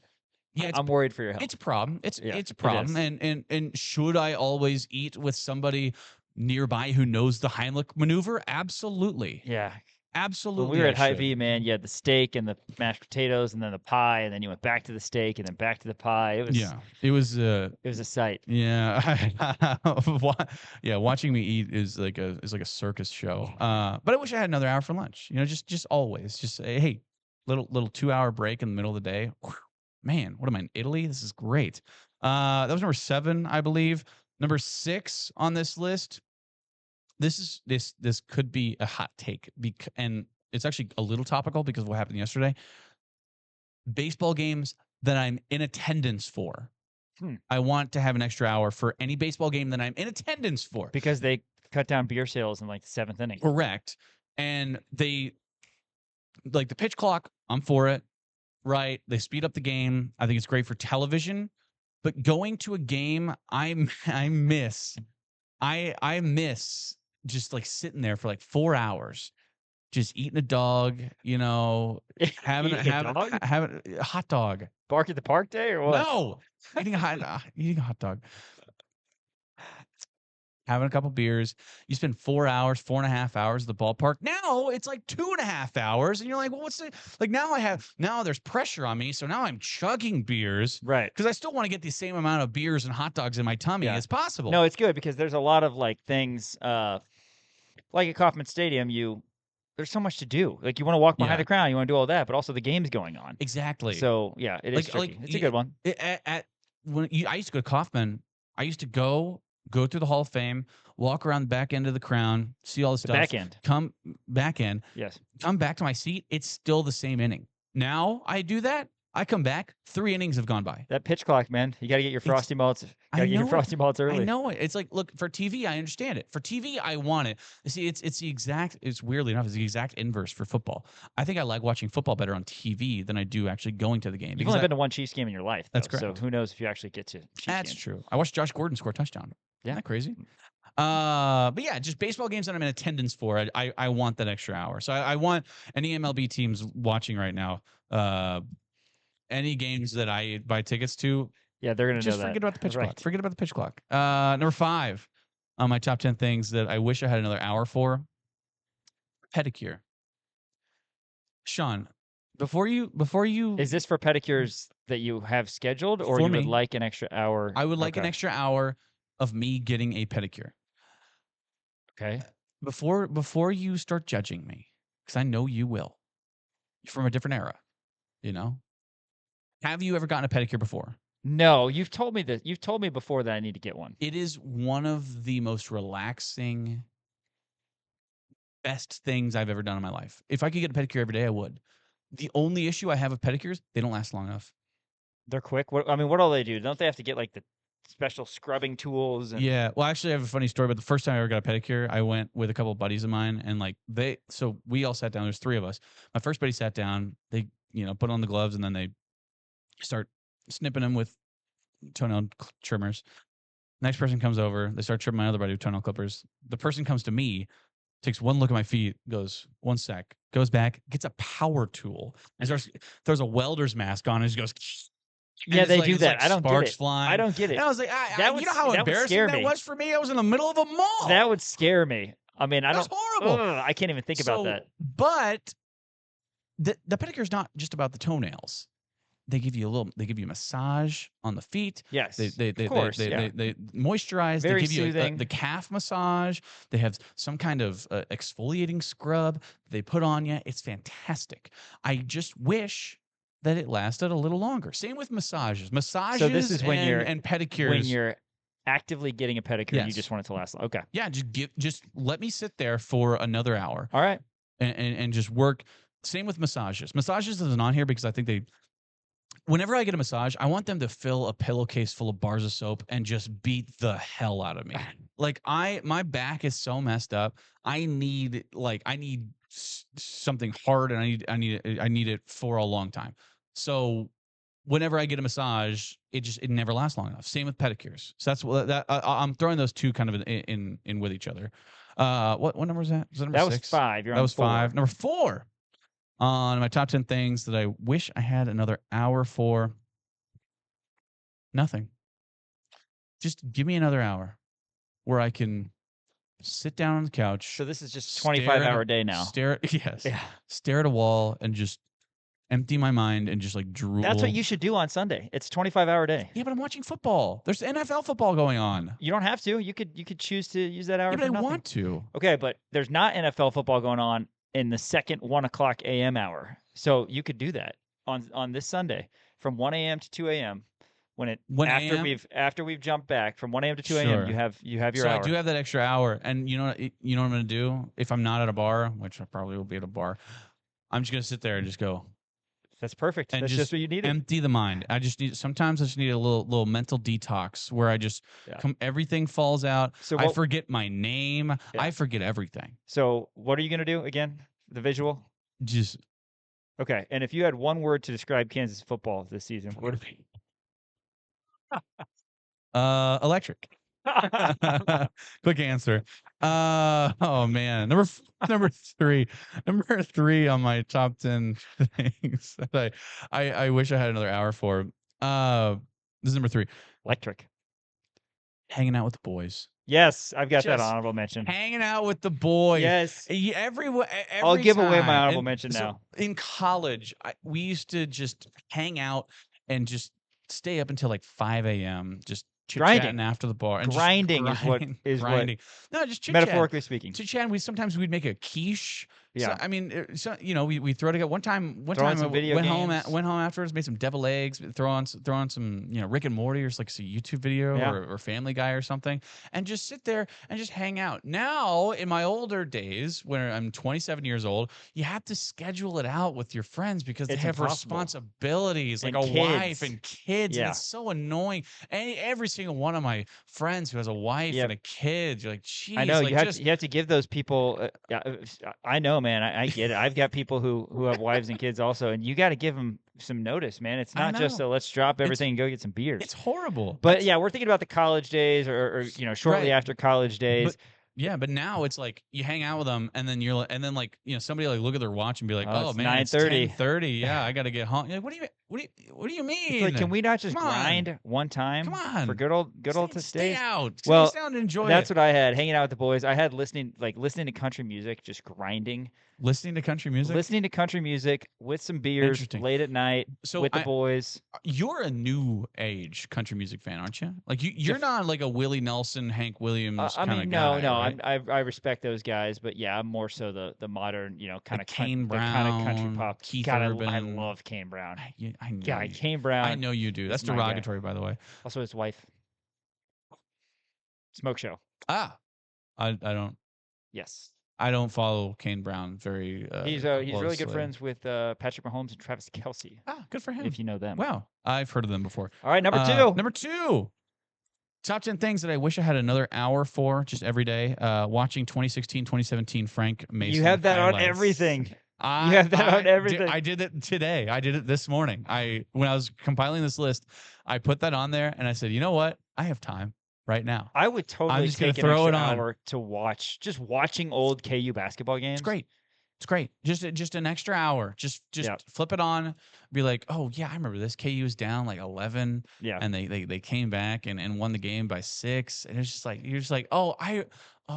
Yeah, I'm worried for your health. It's a problem. It's a it problem. is. And should I always eat with somebody nearby who knows the Heimlich maneuver? Absolutely. Yeah. Absolutely. When we were at I High should. V, man, you had the steak and the mashed potatoes, and then the pie, and then you went back to the steak, and then back to the pie. It was It was it was a sight. Yeah. Yeah, watching me eat is like a circus show. But I wish I had another hour for lunch. You know, just always. Just say, hey, little 2-hour break in the middle of the day. Whew, man, what am I in Italy? This is great. That was number 7, I believe. Number 6 on this list. This could be a hot take, and it's actually a little topical because of what happened yesterday. Baseball games that I'm in attendance for. I want to have an extra hour for any baseball game that I'm in attendance for. Because they cut down beer sales in like the 7th inning. Correct. And they like the pitch clock, I'm for it. Right. They speed up the game. I think it's great for television. But going to a game, I miss just like sitting there for like 4 hours, just eating a dog, you know, having a hot dog. Bark at the Park Day or what? No, eating a hot dog. Having a couple beers. You spend 4 hours, 4.5 hours at the ballpark. Now it's like 2.5 hours, and you're like, well, what's the like? Now there's pressure on me, so now I'm chugging beers, right? Because I still want to get the same amount of beers and hot dogs in my tummy as possible. No, it's good because there's a lot of like things, like at Kauffman Stadium, there's so much to do. Like you want to walk behind the crowd, you want to do all that, but also the game's going on. Exactly. So yeah, it is tricky. It's a good one. I used to go to Kauffman. I used to go through the Hall of Fame, walk around the back end of the crown, see all the stuff. Back end. Come back end. Yes. Come back to my seat. It's still the same inning. Now I do that. I come back. 3 innings have gone by. That pitch clock, man. You got to get your frosty malts. Got to get your frosty malts early. I know it. It's like, look, for TV, I understand it. For TV, I want it. See, it's the exact. It's weirdly enough, it's the exact inverse for football. I think I like watching football better on TV than I do actually going to the game. You've only been to one Chiefs game in your life. Though, That's correct. So who knows if you actually get to Chiefs That's games. true. I watched Josh Gordon score a touchdown. Yeah. Isn't that crazy? But yeah, just baseball games that I'm in attendance for. I want that extra hour. So I want any MLB teams watching right now. Any games that I buy tickets to. Yeah, they're gonna just know that. forget about the pitch Right. clock. Forget about the pitch clock. Number 5 on my top 10 things that I wish I had another hour for. Pedicure. Sean, before you is this for pedicures that you have scheduled, or you would like an extra hour? I would like an extra hour of me getting a pedicure. Okay. Before you start judging me, because I know you will. You're from a different era, you know. Have you ever gotten a pedicure before? No, you've told me that. You've told me before that I need to get one. It is one of the most relaxing, best things I've ever done in my life. If I could get a pedicure every day, I would. The only issue I have with pedicures, they don't last long enough. They're quick. What all they do? Don't they have to get like the special scrubbing tools? And... Yeah. Well, actually, I have a funny story. But the first time I ever got a pedicure, I went with a couple of buddies of mine, and like so we all sat down. There's 3 of us. My first buddy sat down. They, put on the gloves, and then they start snipping them with toenail trimmers. Next person comes over. They start trimming my other buddy with toenail clippers. The person comes to me, takes one look at my feet, goes, 1 sec, goes back, gets a power tool, and throws a welder's mask on, and just goes Yeah, they do that. Like I don't get sparks it. flying. I don't get it. And I was like, you know how embarrassing that was for me? I was in the middle of a mall. That would scare me. I mean, That's horrible. I can't even think about that. But the pedicure is not just about the toenails. They give you a massage on the feet. Yes, they of course, they moisturize. Very they give soothing. you the calf massage. They have some kind of exfoliating scrub they put on you. It's fantastic. I just wish that it lasted a little longer. Same with massages. So this is when and pedicures. When you're actively getting a pedicure, you Yes. just want it to last long. Okay. Yeah, just let me sit there for another hour. All right. And just work. Same with massages. Massages isn't on here because I think whenever I get a massage, I want them to fill a pillowcase full of bars of soap and just beat the hell out of me. Like my back is so messed up. I need something hard, and I need it for a long time. So whenever I get a massage, it never lasts long enough. Same with pedicures. So that's what I'm throwing those two kind of in with each other. What number was that? Was that number That was 6? 5. You're that on was 4. 5. Number 4 on my top 10 things that I wish I had another hour for. Nothing. Just give me another hour where I can sit down on the couch. So this is just 25-hour day now. Stare at a wall and just empty my mind and just like drool. That's what you should do on Sunday. It's a 25-hour day. Yeah, but I'm watching football. There's NFL football going on. You don't have to. You could choose to use that hour. Yeah, but for I nothing. want to. Okay, but there's not NFL football going on in the second 1:00 a.m. hour. So you could do that on this Sunday from 1 a.m. to 2 a.m. After we've jumped back from 1 a.m. to 2 a.m. Sure. You have your So hour. I do have that extra hour, and you know what I'm gonna do if I'm not at a bar, which I probably will be at a bar. I'm just gonna sit there and just go. That's perfect. And That's just what you need. Empty the mind. Sometimes I just need a little mental detox where I just everything falls out. So I forget my name. Yeah. I forget everything. So what are you gonna do again? The visual. Just okay. And if you had one word to describe Kansas football this season, what would it be? Electric. Quick answer. Oh man, number 3 on my top 10 things that I wish I had another hour for. This is number 3. Electric. Hanging out with the boys. Yes, I've got that Just honorable mention. Hanging out with the boys. Yes. Every I'll give away my time. honorable And mention so now. in college, we used to just hang out and just stay up until like 5 a.m. just chit-chatting after the bar. And Grinding just is what grinding. No, just chit-chat. metaphorically speaking. Chit-chat. Sometimes we'd make a quiche. Yeah. So, I mean, we throw together. One time some video went games. home afterwards, made some deviled eggs, throw on some Rick and Morty or like a YouTube video or Family Guy or something, and just sit there and just hang out. Now, in my older days, when I'm 27 years old, you have to schedule it out with your friends because they have responsibilities like And a kids. wife and kids, and it's so annoying. And every single one of my friends who has a wife and a kid, you're like, geez, I know like you have to give those people. I know, man. I get it. I've got people who have wives and kids also, and you got to give them some notice, man. It's not just a let's drop everything and go get some beers. It's horrible. But yeah, we're thinking about the college days, or shortly after college days. But now it's like you hang out with them, and then somebody like look at their watch and be like, Oh, "Oh it's man, it's 9:30. 10:30. Yeah, I got to get home." You're like, what do you mean? It's like, can we not just Come on. grind one time? Come on. For good old to stay out. Well, stay out and enjoy that's it. what I had. Hanging out with the boys. I had listening to country music, just grinding. Listening to country music. Listening to country music with some beers Interesting. late at night with the boys. You're a new age country music fan, aren't you? Like you're not like a Willie Nelson, Hank Williams kind of guy. No. Right? I respect those guys, but yeah, I'm more so the modern, kind of Kane Brown, kind of country pop. Keith God, Urban. I love Kane Brown. I know Yeah, you. Kane Brown. I know you do. That's is my guy. derogatory, by the way. Also, his wife. Smoke Show. I don't. Yes. I don't follow Kane Brown very. He's really good closely. friends with Patrick Mahomes and Travis Kelce. Ah, good for him. If you know them. Wow, I've heard of them before. All right, number 2. Number 2. Top 10 things that I wish I had another hour for just every day. Watching 2016, 2017 Frank Mason. You have that highlights. on everything. You have that on everything. I did it today. I did it this morning. When I was compiling this list, I put that on there and I said, you know what? I have time right now. I would totally I'm just take gonna an throw extra it on. hour to watch, just watching old KU basketball games. It's great. It's great. Just an extra hour. Just flip it on. Be like, oh yeah, I remember this. KU was down like 11. Yeah. And they came back and won the game by 6. And it's just like you're just like, oh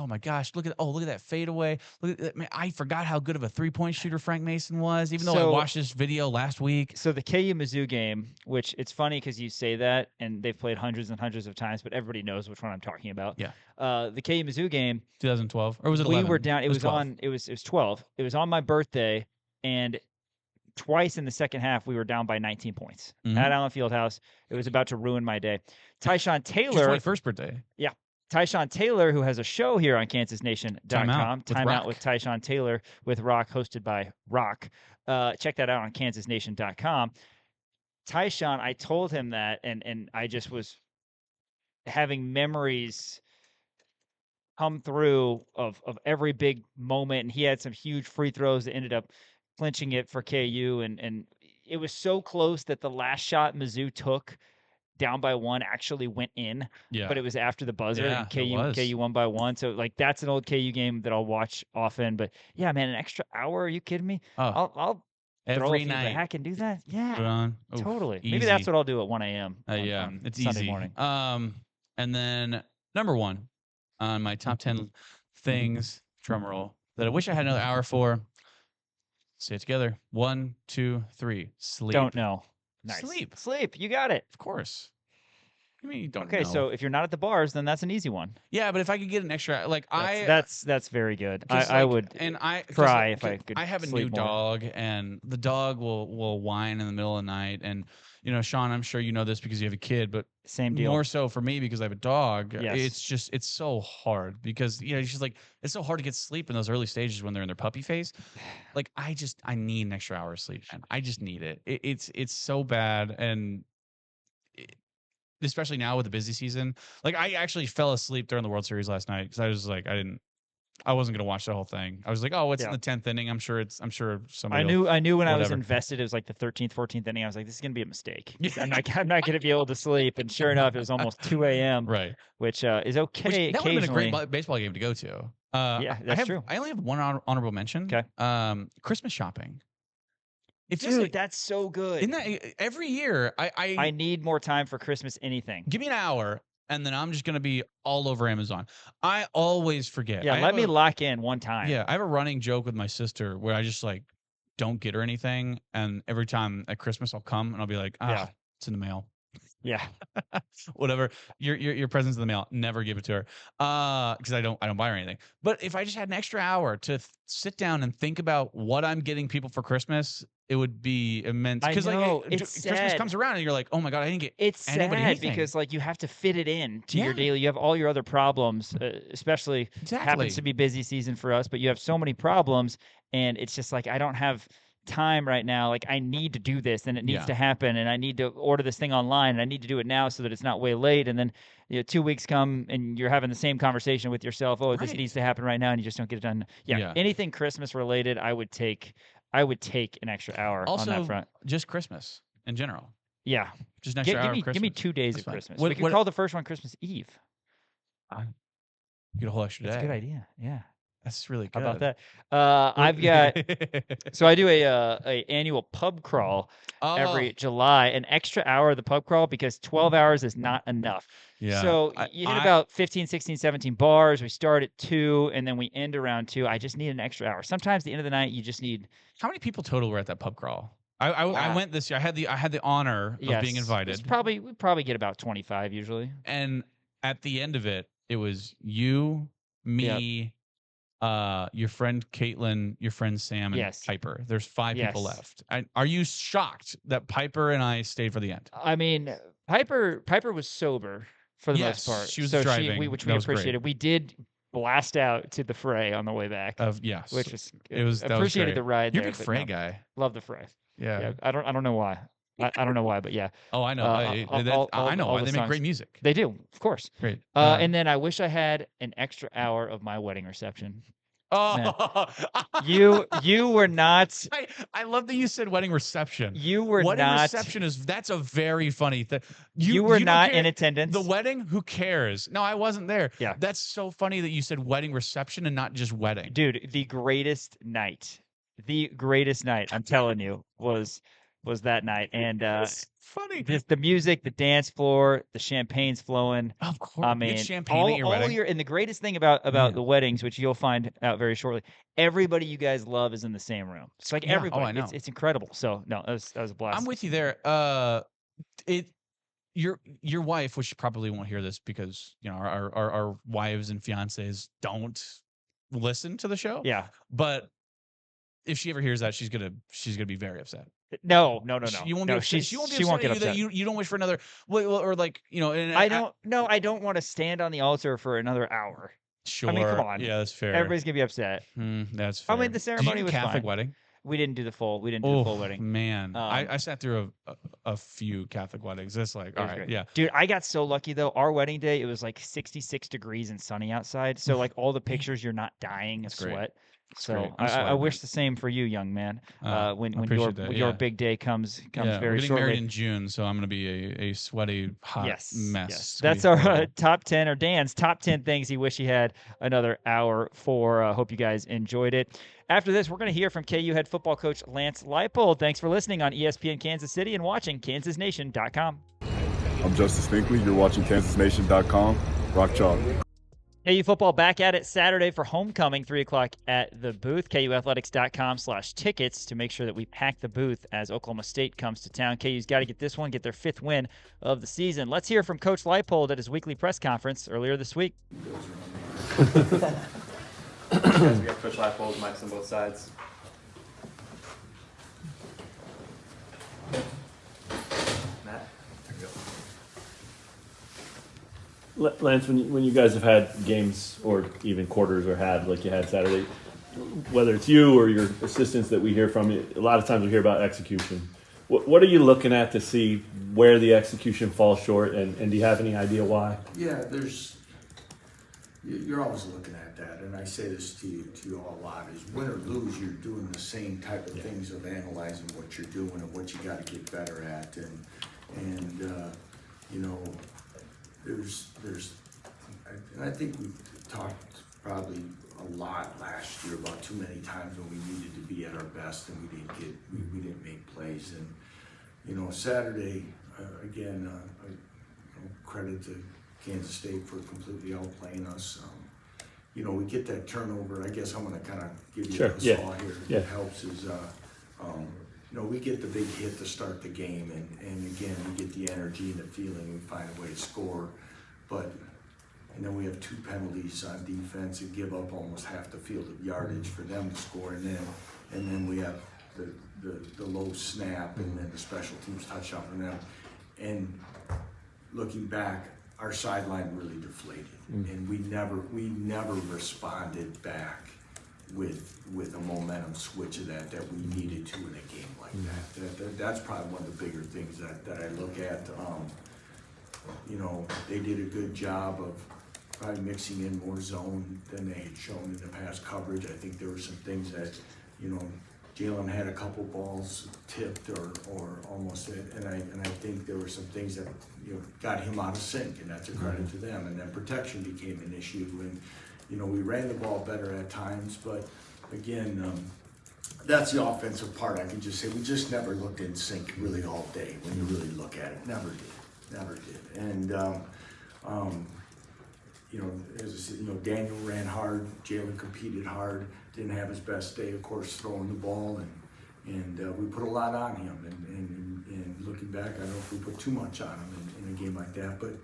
my gosh, look at that fadeaway. Look at that, man, I forgot how good of a 3-point shooter Frank Mason was, even though I watched this video last week. So the KU Mizzou game, which it's funny because you say that and they've played hundreds and hundreds of times, but everybody knows which one I'm talking about. Yeah. The KU Mizzou game, 2012, or was it 11? We were down. It was 12. It was 12. It was on my birthday, and twice in the second half we were down by 19 points at Allen Fieldhouse. It was about to ruin my day. Tyshawn Taylor, my first birthday. Yeah. Tyshawn Taylor, who has a show here on KansasNation.com, Time Out with Tyshawn Taylor with Rock, hosted by Rock. Check that out on KansasNation.com. Tyshawn, I told him that, and I just was having memories come through of every big moment, and he had some huge free throws that ended up clinching it for KU, and it was so close that the last shot Mizzou took down by 1 actually went in, but it was after the buzzer, and KU won by 1. So like that's an old KU game that I'll watch often. But yeah, man, an extra hour? Are you kidding me? I'll every throw night. back and do that. Yeah, Put on. Oof, totally. easy. Maybe that's what I'll do at 1 a.m. On it's Sunday easy. morning. And then number 1 on my top 10 things, drum roll, that I wish I had another hour for. Say it together. 1, 2, 3. Sleep. Don't know. Nice. Sleep. You got it. Of course. I mean, you don't Okay, know. so if you're not at the bars, then that's an easy one. Yeah, but if I could get an extra, like that's very good. I would cry if I could. I have a sleep new more. dog, and the dog will whine in the middle of the night. And you know, Sean, I'm sure you know this because you have a kid, but same deal. More so for me because I have a dog. Yes. It's so hard because she's like, it's so hard to get sleep in those early stages when they're in their puppy phase. Like I need an extra hour of sleep, and I just need it. It's so bad, and especially now with the busy season. Like I actually fell asleep during the World Series last night because I was like, I wasn't gonna watch the whole thing. I was like, oh, it's in the 10th inning. I'm sure somebody. I knew when I was invested, it was like the 13th, 14th inning. I was like, this is gonna be a mistake. I'm not gonna be able to sleep. And sure enough, it was almost 2 a.m. Right, which is okay. That would have been a great baseball game to go to. Yeah, that's true. I only have one honorable mention. Okay. Christmas shopping. Dude, that's so good. Isn't that every year? I need more time for Christmas anything. Give me an hour, and then I'm just going to be all over Amazon. I always forget. Yeah, let me lock in one time. Yeah, I have a running joke with my sister where I just like don't get her anything, and every time at Christmas I'll come and I'll be like, it's in the mail. Yeah. Whatever. Your present's in the mail. Never give it to her. Because I don't buy her anything. But if I just had an extra hour to sit down and think about what I'm getting people for Christmas, it would be immense. Because like Christmas comes around and you're like, oh my God, I didn't get anybody anything. Because like you have to fit it in to your daily. You have all your other problems, especially happens to be busy season for us, but you have so many problems, and it's just like I don't have time right now. Like I need to do this, and it needs to happen, and I need to order this thing online, and I need to do it now so that it's not way late. And then 2 weeks come and you're having the same conversation with yourself. Oh, this needs to happen right now, and you just don't get it done. Anything Christmas related, I would take an extra hour on that front. Just Christmas in general. Yeah, just an extra hour of Christmas. Give me 2 days of Christmas. We could call the first one Christmas Eve. Get a whole extra day. That's a good idea. Yeah. That's really good. How about that? I've got so I do a annual pub crawl every July, an extra hour of the pub crawl because 12 hours is not enough. Yeah. So you hit about 15, 16, 17 bars. We start at 2 and then we end around 2. I just need an extra hour. Sometimes at the end of the night you just need. How many people total were at that pub crawl? I went this year. I had the honor of being invited. We probably get about 25 usually. And at the end of it, it was you, me, your friend Caitlin, your friend Sam, and Piper. There's 5 people left. Are you shocked that Piper and I stayed for the end? I mean, Piper was sober for the most part. She was driving, which we appreciated. We did blast out to the fray on the way back. Which was appreciated the ride. You're a big fray guy. Love the fray. Yeah. I don't know why. I don't know why, but yeah. Oh, I know. I know why. They make great music. They do, of course. Great. And then I wish I had an extra hour of my wedding reception. Oh, you were not. I love that you said wedding reception. You were wedding not. Reception that's a very funny thing. You were not in attendance. The wedding, who cares? No, I wasn't there. Yeah, that's so funny that you said wedding reception and not just wedding. Dude, the greatest night the greatest night, I'm telling you, was that night. And funny. The music, the dance floor, the champagne's flowing. Of course. I You get mean, champagne at your wedding? and the greatest thing about the weddings, which you'll find out very shortly, everybody you guys love is in the same room. It's like Yeah. Oh, everybody. I know. It's incredible. So no, that was a blast. I'm with you there. Your wife, which probably won't hear this because our wives and fiancés don't listen to the show. Yeah. But if she ever hears that, she's gonna be very upset. No. You won't No, be upset. She won't get upset. You don't wish for another. Or like And I don't want to stand on the altar for another hour. Sure. I mean, come on. Yeah, that's fair. Everybody's gonna be upset. That's fair. I mean, the ceremony was Catholic fine. wedding. We didn't do the full. Wedding. Man, I sat through a few Catholic weddings. It's like, all right, great. yeah. Dude, I got so lucky though. Our wedding day, it was like 66 degrees and sunny outside. So like all the pictures, you're not dying of great. sweat. That's So great. I wish the same for you, young man. When your big day comes Yeah, very we're getting shortly. married in June, so I'm gonna be a sweaty, hot mess. Yes. That's our top 10 or Dan's top 10 things he wish he had another hour for. Hope you guys enjoyed it. After this, we're going to hear from KU head football coach Lance Leipold. Thanks for listening on ESPN Kansas City and watching KansasNation.com. I'm Justice Finkley. You're watching KansasNation.com. Rock Chalk. KU football back at it Saturday for homecoming, 3 o'clock at the booth. KUathletics.com/tickets to make sure that we pack the booth as Oklahoma State comes to town. KU's got to get this one, get their 5th win of the season. Let's hear from Coach Leipold at his weekly press conference earlier this week. We got Coach Leipold, mics on both sides. Matt? Lance, when you guys have had games or even quarters or had like you had Saturday, whether it's you or your assistants that we hear from, a lot of times we hear about execution. What are you looking at to see where the execution falls short, and do you have any idea why? Yeah, you're always looking at that, and I say this to you all a lot, is win or lose, you're doing the same type of things of analyzing what you're doing and what you got to get better at, and I think we talked probably a lot last year about too many times when we needed to be at our best and we didn't make plays, and Saturday again, credit to Kansas State for completely outplaying us. We get that turnover. I guess I'm going to kind of give you a saw here. Yeah. It helps is, we get the big hit to start the game, and again, we get the energy and the feeling. We find a way to score, and then we have 2 penalties on defense and give up almost half the field of yardage for them to score, and then we have the low snap and then the special teams touchdown from them. And looking back, our sideline really deflated, and we never responded back with a momentum switch of that we needed to in a game like that. That's probably one of the bigger things that I look at. They did a good job of probably mixing in more zone than they had shown in the past coverage. I think there were some things that, Jalon had a couple balls tipped or almost it, and I think there were some things that got him out of sync, and that's a credit to them. And then protection became an issue, and we ran the ball better at times, but again, that's the offensive part. I can just say we just never looked in sync really all day when you really look at it. Never did. And as I said, Daniel ran hard, Jalon competed hard, didn't have his best day, of course, throwing the ball, and we put a lot on him. And looking back, I don't know if we put too much on him in a game like that, but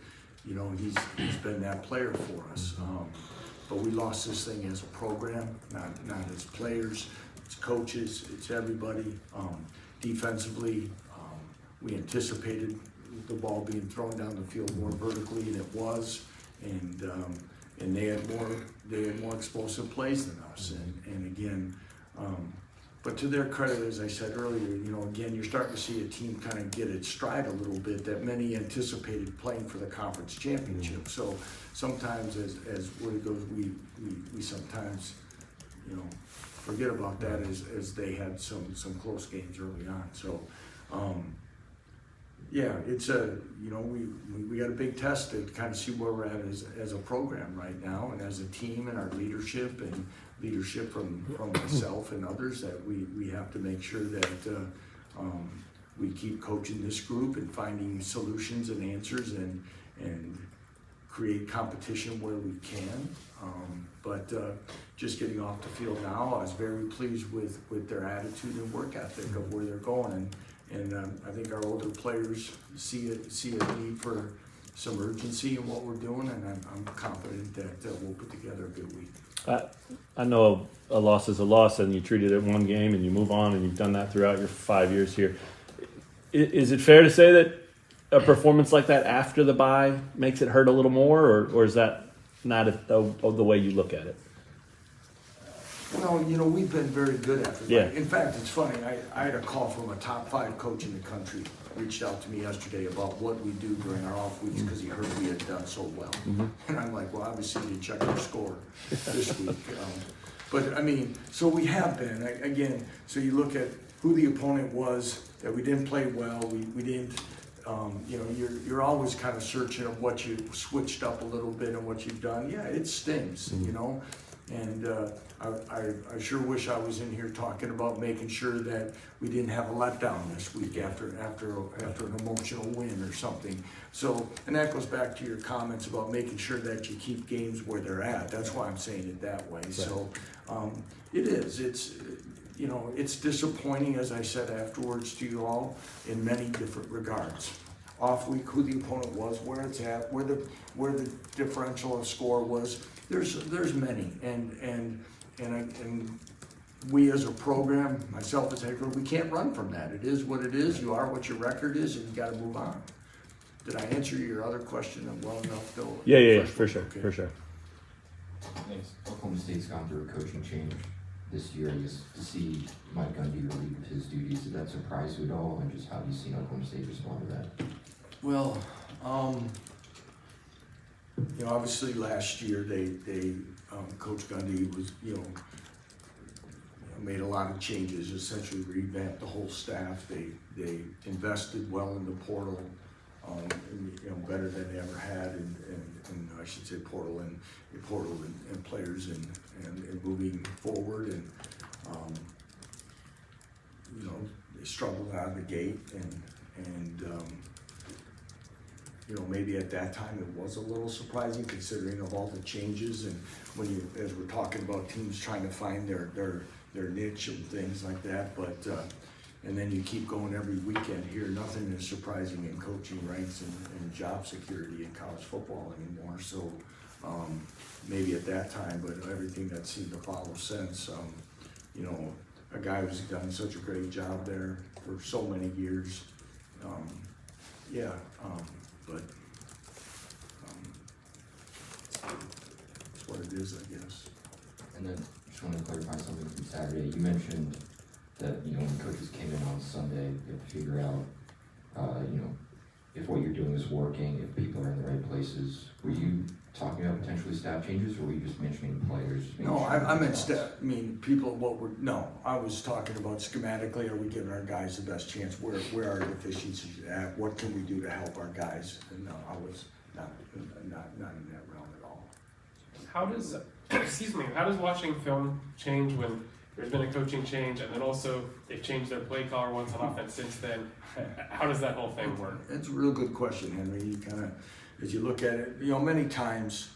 he's been that player for us. But we lost this thing as a program, not as players. It's coaches, it's everybody. Defensively, we anticipated the ball being thrown down the field more vertically, and it was. And they had more explosive plays than us. And again, but to their credit, as I said earlier, again, you're starting to see a team kind of get its stride a little bit that many anticipated playing for the conference championship. So sometimes, as word goes, we sometimes, forget about that as they had some close games early on. So, Yeah, it's we got a big test to kind of see where we're at as a program right now, and as a team, and our leadership from myself and others, that we have to make sure that we keep coaching this group and finding solutions and answers and create competition where we can. But just getting off the field now, I was very pleased with their attitude and work ethic of where they're going. And I think our older players see a need for some urgency in what we're doing, and I'm confident that we'll put together a good week. I know a loss is a loss, and you treat it at one game and you move on, and you've done that throughout your 5 years here. Is it fair to say that a performance like that after the bye makes it hurt a little more, or is that not the way you look at it? No, we've been very good after that. Yeah. In fact, it's funny. I had a call from a top 5 coach in the country, reached out to me yesterday about what we do during our off weeks because he heard we had done so well. Mm-hmm. And I'm like, well, obviously you check our score this week. But I mean, so we have been, again, so you look at who the opponent was, that we didn't play well, we didn't, you're always kind of searching of what you switched up a little bit and what you've done. Yeah, it stings, Mm-hmm. And I sure wish I was in here talking about making sure that we didn't have a letdown this week after an emotional win or something. So, and that goes back to your comments about making sure that you keep games where they're at. That's why I'm saying it that way. Right. So, it is. It's disappointing, as I said afterwards to you all, in many different regards. Off week, who the opponent was, where it's at, where the differential of score was. There's many, and we as a program, myself as head coach, we can't run from that. It is what it is. You are what your record is, and you got to move on. Did I answer your other question well enough, though? Yeah, for sure, okay. for sure. Thanks. Oklahoma State's gone through a coaching change this year. I guess to see Mike Gundy relieve his duties, did that surprise you at all? And just how have you seen Oklahoma State respond to that? Well, obviously last year Coach Gundy was, made a lot of changes, essentially revamped the whole staff. They invested well in the portal, better than they ever had, and I should say portal and players and moving forward, and they struggled out of the gate, and maybe at that time it was a little surprising considering of all the changes, and as we're talking about teams trying to find their niche and things like that, but and then you keep going every weekend here, nothing is surprising in coaching ranks and job security in college football anymore. So maybe at that time, but everything that seemed to follow since, a guy who's done such a great job there for so many years. But it's what it is, I guess. And then just want to clarify something from Saturday. You mentioned that, when coaches came in on Sunday, you have to figure out, if what you're doing is working, if people are in the right places. Were you talking about potentially staff changes, or were you just mentioning players? No, I meant staff. I mean, people. I was talking about schematically. Are we giving our guys the best chance? Where are deficiencies at? What can we do to help our guys? And no, I was not in that realm at all. How does watching film change when there's been a coaching change, and then also they've changed their play caller once on offense since then? How does that whole thing work? It's a real good question, Henry. You kind of, as you look at it, many times,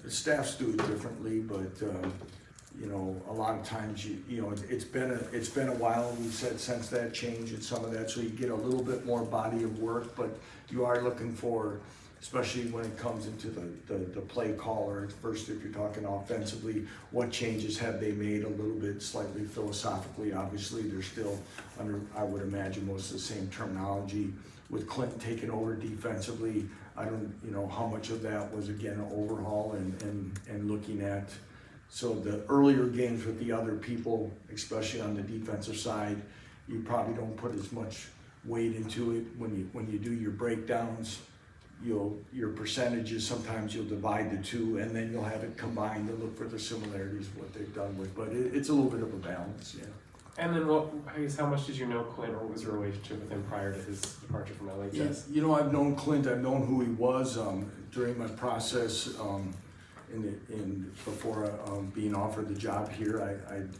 the staffs do it differently, but a lot of times, it's been a while. We've said since that change and some of that, so you get a little bit more body of work, but you are looking for, especially when it comes into the play caller. First, if you're talking offensively, what changes have they made a little bit slightly philosophically? Obviously, they're still under, I would imagine, most of the same terminology. With Clinton taking over defensively, I don't, how much of that was, again, an overhaul and looking at, so the earlier games with the other people, especially on the defensive side, you probably don't put as much weight into it when you do your breakdowns. Your percentages, sometimes you'll divide the two, and then you'll have it combined to look for the similarities of what they've done with. But it's a little bit of a balance, yeah. And then, I guess, how much did you know Clint, or what was your relationship with him prior to his departure from LA? Yes, you know, I've known Clint. I've known who he was during my process before being offered the job here.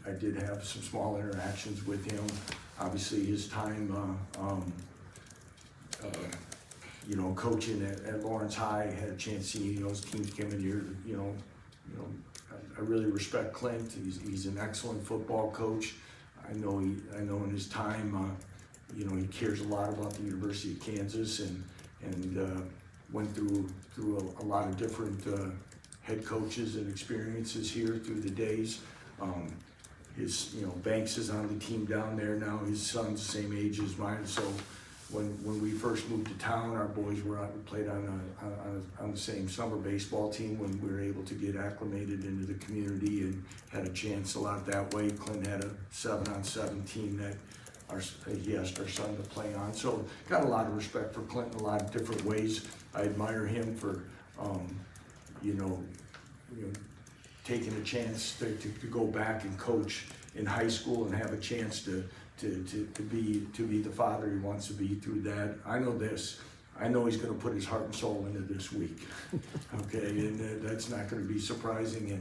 I did have some small interactions with him. Obviously, his time, you know, coaching at Lawrence High, had a chance to see, you know, his teams coming here. You know, I really respect Clint. He's an excellent football coach. I know in his time, you know, he cares a lot about the University of Kansas and went through a lot of different head coaches and experiences here through the days. His, you know, Banks is on the team down there now. His son's the same age as mine. So when we first moved to town, our boys played on the same summer baseball team when we were able to get acclimated into the community and had a chance a lot that way. Clint had a 7-on-7 team that he asked our son to play on. So got a lot of respect for Clint in a lot of different ways. I admire him for, you know, taking a chance to go back and coach in high school and have a chance to be the father he wants to be through that. I know this. I know he's going to put his heart and soul into this week. Okay, and that's not going to be surprising,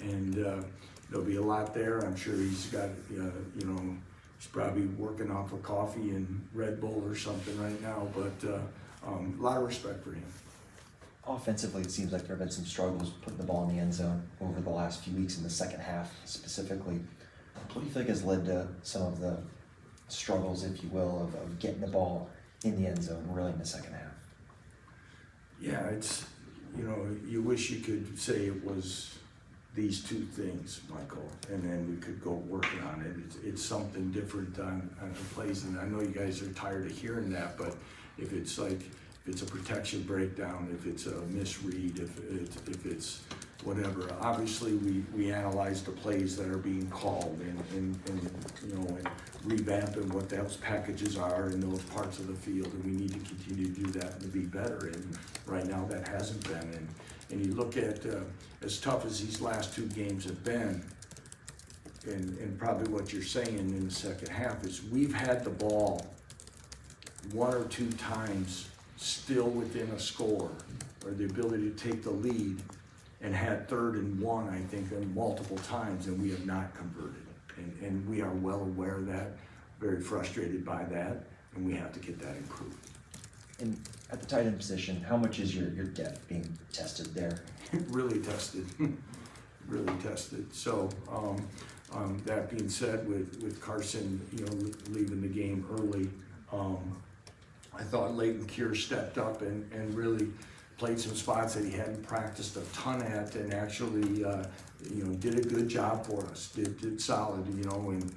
and there'll be a lot there. I'm sure he's got, you know, he's probably working off of coffee and Red Bull or something right now, but a lot of respect for him. Offensively, it seems like there have been some struggles putting the ball in the end zone over the last few weeks in the second half specifically. What do you think has led to some of the struggles, if you will, of getting the ball in the end zone really in the second half? Yeah, it's, you know, you wish you could say it was these two things, Michael, and then we could go working on it. It's something different on the plays, and I know you guys are tired of hearing that, but if it's like, if it's a protection breakdown, if it's a misread, if it's whatever, obviously we analyze the plays that are being called and you know, and revamping what those packages are in those parts of the field, and we need to continue to do that and to be better, and right now that hasn't been. And you look at as tough as these last two games have been, and probably what you're saying in the second half is we've had the ball one or two times still within a score, or the ability to take the lead, and had 3rd and 1, I think, multiple times, and we have not converted. And we are well aware of that, very frustrated by that, and we have to get that improved. And at the tight end position, how much is your depth being tested there? Really tested, really tested. So that being said, with Carson, you know, leaving the game early, I thought Leighton Cure stepped up and really played some spots that he hadn't practiced a ton at, and actually, you know, did a good job for us. Did solid, you know, and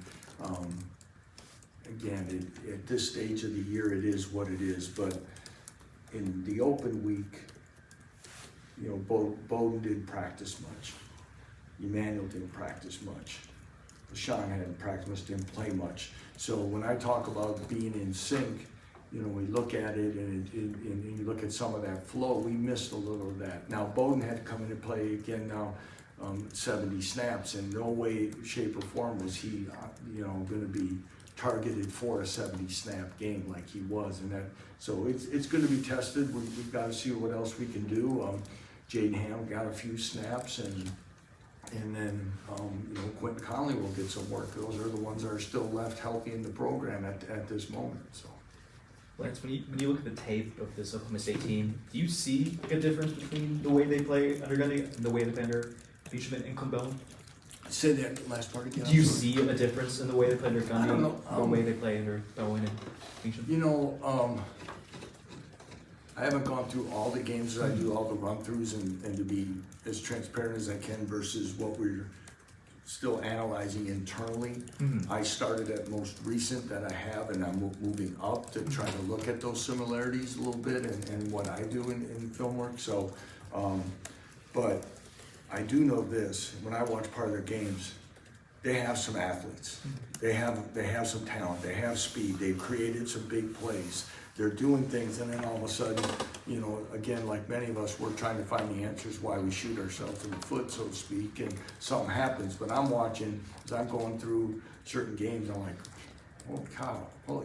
again, at this stage of the year, it is what it is. But in the open week, you know, Bowden didn't practice much. Emmanuel didn't practice much. Sean hadn't practiced much, didn't play much. So when I talk about being in sync, you know, we look at it and you look at some of that flow, we missed a little of that. Now, Bowden had to come in and play again now 70 snaps, and no way, shape, or form was he, you know, going to be targeted for a 70-snap game like he was. And that, so it's going to be tested. We've got to see what else we can do. Jaden Ham got a few snaps, and then you know, Quentin Conley will get some work. Those are the ones that are still left healthy in the program at this moment. So. Lance, when you look at the tape of this Oklahoma State team, do you see a difference between the way they play under Gundy and the way they play under Fishman and Kumbone? Say that last part again. Do you see a difference in the way they play under Gundy and the way they play under Bowen and Fishman? You know, I haven't gone through all the games that I do, all the run-throughs, and to be as transparent as I can versus what we're still analyzing internally. Mm-hmm. I started at most recent that I have, and I'm moving up to try to look at those similarities a little bit and what I do in film work. So, but I do know this, when I watch part of their games, they have some athletes. They have some talent. They have speed. They've created some big plays. they're doing things, and then all of a sudden, you know, again, like many of us, we're trying to find the answers why we shoot ourselves in the foot, so to speak, and something happens. But I'm watching, as I'm going through certain games, I'm like, holy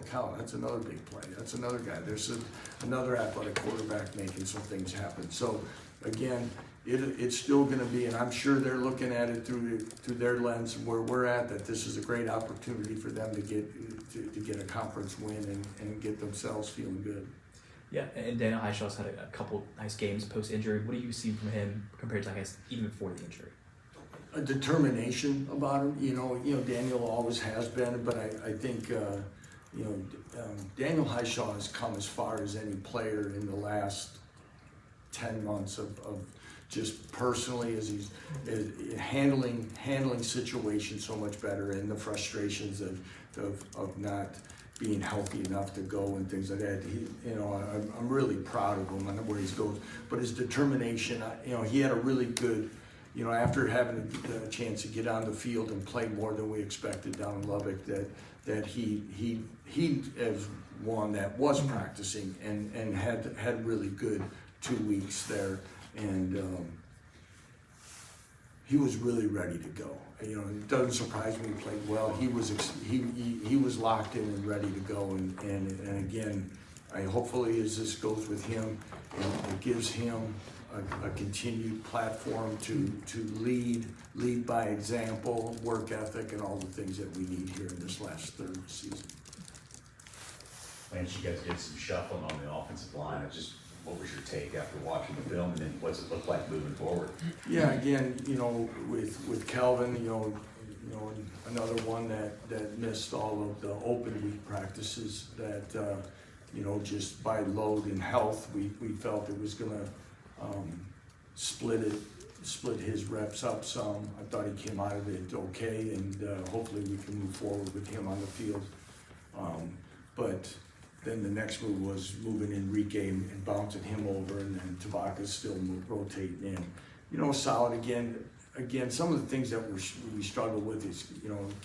cow, that's another big play. That's another guy. There's another athletic quarterback making some things happen. So again, it's still going to be, and I'm sure they're looking at it through their lens where we're at, that this is a great opportunity for them to get a conference win and get themselves feeling good. Yeah, and Daniel Highshaw's had a couple nice games post-injury. What do you see from him compared to, I guess, even before the injury? A determination about him. You know, Daniel always has been, but I think, Daniel Highshaw has come as far as any player in the last 10 months of just personally, as he's handling situations so much better, and the frustrations of not being healthy enough to go and things like that. I'm really proud of him and where he goes. But his determination, he had a really good, after having the chance to get on the field and play more than we expected down in Lubbock, that he as one that was practicing and had really good 2 weeks there, and he was really ready to go. It doesn't surprise me he played well. He was locked in and ready to go, and again, hopefully as this goes with him, it gives him a continued platform to lead by example, work ethic, and all the things that we need here in this last third of the season. Lance, you guys did some shuffling on the offensive line. What was your take after watching the film, and then what's it look like moving forward? Yeah, again, with Calvin, another one that missed all of the open week practices, that just by load and health, we felt it was gonna split his reps up some. I thought he came out of it okay, and hopefully we can move forward with him on the field. But then the next move was moving Enrique and bouncing him over, and then Tabaka's still rotating in. Solid again. Again, some of the things that we struggle with is,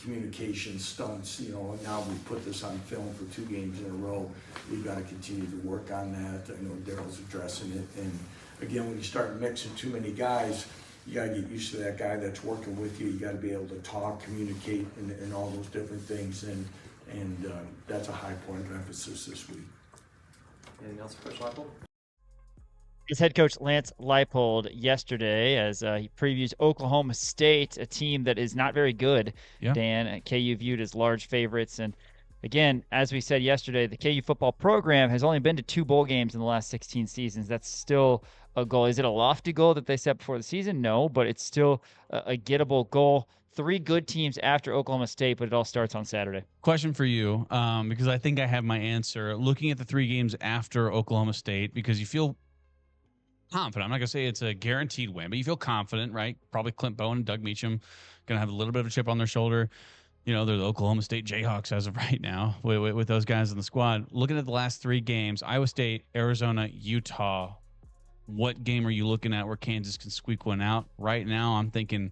communication stunts. Now we put this on film for 2 games in a row. We've got to continue to work on that. I know Daryl's addressing it. And again, when you start mixing too many guys, you got to get used to that guy that's working with you. You got to be able to talk, communicate, and all those different things. And that's a high point of emphasis this week. Anything else for Coach Leipold? His head coach Lance Leipold yesterday, as he previews Oklahoma State, a team that is not very good. Yeah. Dan, KU viewed as large favorites. And again, as we said yesterday, the KU football program has only been to 2 bowl games in the last 16 seasons. That's still a goal. Is it a lofty goal that they set before the season? No, but it's still a gettable goal. 3 good teams after Oklahoma State, but it all starts on Saturday. Question for you, because I think I have my answer. Looking at the 3 games after Oklahoma State, because you feel confident. I'm not going to say it's a guaranteed win, but you feel confident, right? Probably Clint Bowen and Doug Meacham going to have a little bit of a chip on their shoulder. They're the Oklahoma State Jayhawks as of right now with those guys in the squad. Looking at the last 3 games, Iowa State, Arizona, Utah, what game are you looking at where Kansas can squeak one out? Right now, I'm thinking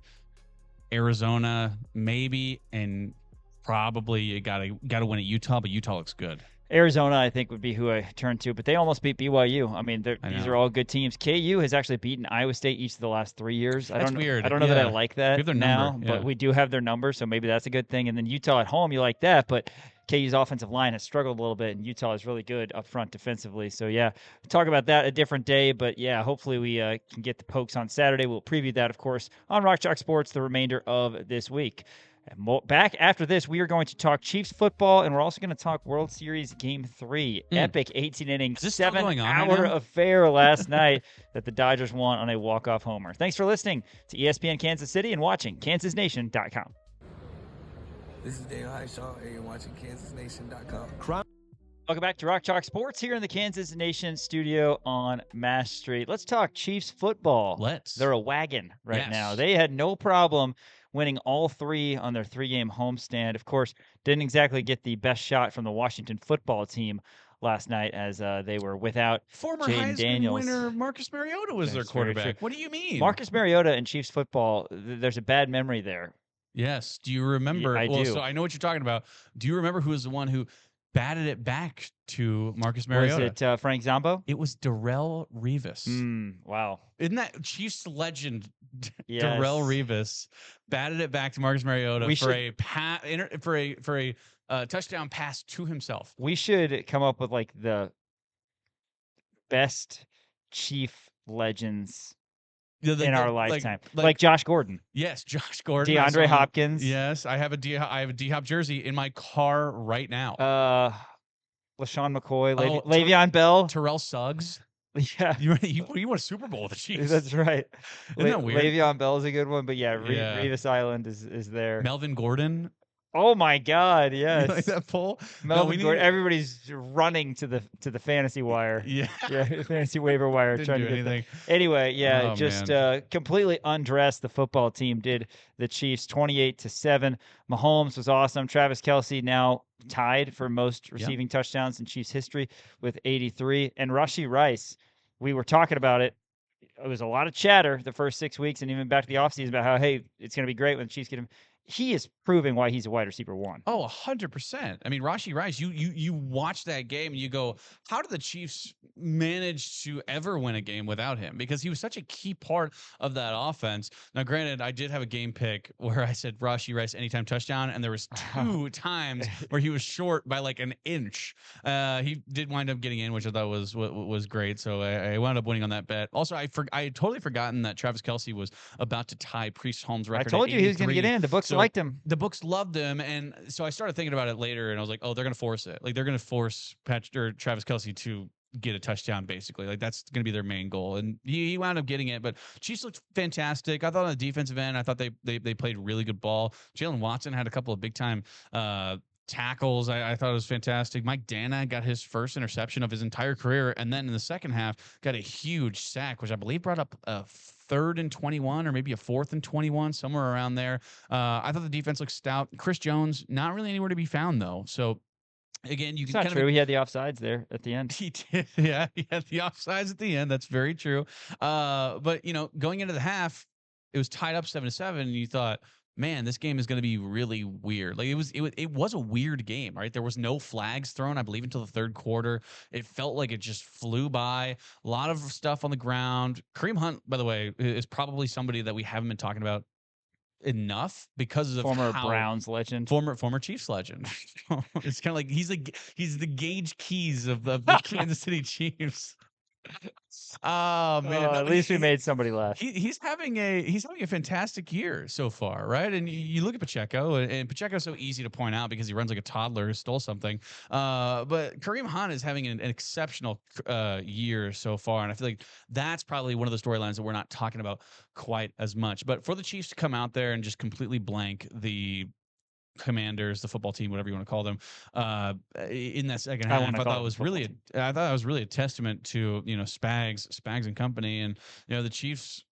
Arizona maybe, and probably you got to win at Utah, but Utah looks good. Arizona, I think, would be who I turn to, but they almost beat BYU. I mean, these are all good teams. KU has actually beaten Iowa State each of the last 3 years. That's weird. I don't know that I like that we have their now, number, but we do have their number, so maybe that's a good thing. And then Utah at home, you like that, but KU's offensive line has struggled a little bit, and Utah is really good up front defensively. So, yeah, talk about that a different day, but, yeah, hopefully we can get the pokes on Saturday. We'll preview that, of course, on Rock Chalk Sports the remainder of this week. Back after this, we are going to talk Chiefs football, and we're also going to talk World Series Game 3. Epic 18-inning, 7-hour affair last night that the Dodgers won on a walk-off homer. Thanks for listening to ESPN Kansas City and watching KansasNation.com. This is Daniel Highshaw, and you're watching KansasNation.com. Welcome back to Rock Chalk Sports here in the Kansas Nation studio on Mass Street. Let's talk Chiefs football. They're a wagon right now. They had no problem winning all 3 on their 3-game homestand. Of course, didn't exactly get the best shot from the Washington football team last night, as they were without Former Jalon Daniels. winner Marcus Mariota was their quarterback. What do you mean? Marcus Mariota and Chiefs football, there's a bad memory there. Yes. Do you remember? I do. So I know what you're talking about. Do you remember who was the one who batted it back to Marcus Mariota. Was it Frank Zombo? It was Darrelle Revis. Wow. Isn't that Chiefs legend? Yes. Darrelle Revis batted it back to Marcus Mariota for a touchdown pass to himself. We should come up with like the best Chief legends in our lifetime, like Josh Gordon. Yes, Josh Gordon. DeAndre Hopkins. Yes, I have a D-Hop jersey in my car right now. LaShawn McCoy, Le'Veon Bell, Terrell Suggs. Yeah, you won a Super Bowl with the Chiefs. That's right. Isn't that weird? Le'Veon Bell is a good one, but Revis Island is there. Melvin Gordon. Oh my God! Yes, You like that poll? Melvin Gordon. Everybody's running to the fantasy wire. Yeah, fantasy waiver wire. Didn't trying do to get anything. Anyway, Oh, completely undressed. The football team did the Chiefs 28-7. Mahomes was awesome. Travis Kelce now tied for most receiving touchdowns in Chiefs history with 83. And Rashee Rice, we were talking about it. It was a lot of chatter the first 6 weeks and even back to the offseason about how, hey, it's going to be great when the Chiefs get him. He is proving why he's a wide receiver 1. Oh, 100%. I mean, Rashee Rice, you watch that game and you go, how did the Chiefs manage to ever win a game without him? Because he was such a key part of that offense. Now, granted, I did have a game pick where I said Rashee Rice anytime touchdown, and there was 2 times where he was short by like an inch. He did wind up getting in, which I thought was great. So I wound up winning on that bet. Also, I had totally forgotten that Travis Kelce was about to tie Priest Holmes' record. I told you he was going to get in. The books liked him. The books loved him, and so I started thinking about it later, and I was like, "Oh, they're going to force it. Like they're going to force Travis Kelce to get a touchdown, basically. Like that's going to be their main goal." And he wound up getting it. But Chiefs looked fantastic. I thought on the defensive end, I thought they played really good ball. Jalen Watson had a couple of big time tackles. I thought it was fantastic. Mike Dana got his first interception of his entire career, and then in the second half got a huge sack, which I believe brought up a 3rd and 21 or maybe a 4th and 21, somewhere around there. I thought the defense looked stout. Chris Jones, not really anywhere to be found, though. So, again, you can It's not true. He had the offsides there at the end. He did. Yeah, he had the offsides at the end. That's very true. But, going into the half, it was tied up 7-7, and you thought, man, this game is going to be really weird. Like it was a weird game, right? There was no flags thrown, I believe, until the 3rd quarter. It felt like it just flew by. A lot of stuff on the ground. Kareem Hunt, by the way, is probably somebody that we haven't been talking about enough because of former Browns legend, former Chiefs legend. It's kind of like he's the Gage Keys of the Kansas City Chiefs. Oh man! At least we made somebody laugh. He's having a fantastic year so far, right? And you look at Pacheco, and Pacheco's so easy to point out because he runs like a toddler who stole something. But Kareem Hunt is having an exceptional year so far, and I feel like that's probably one of the storylines that we're not talking about quite as much. But for the Chiefs to come out there and just completely blank the Commanders, the football team, whatever you want to call them, in that second half, I thought that was really a testament to Spags and company, and the Chiefs.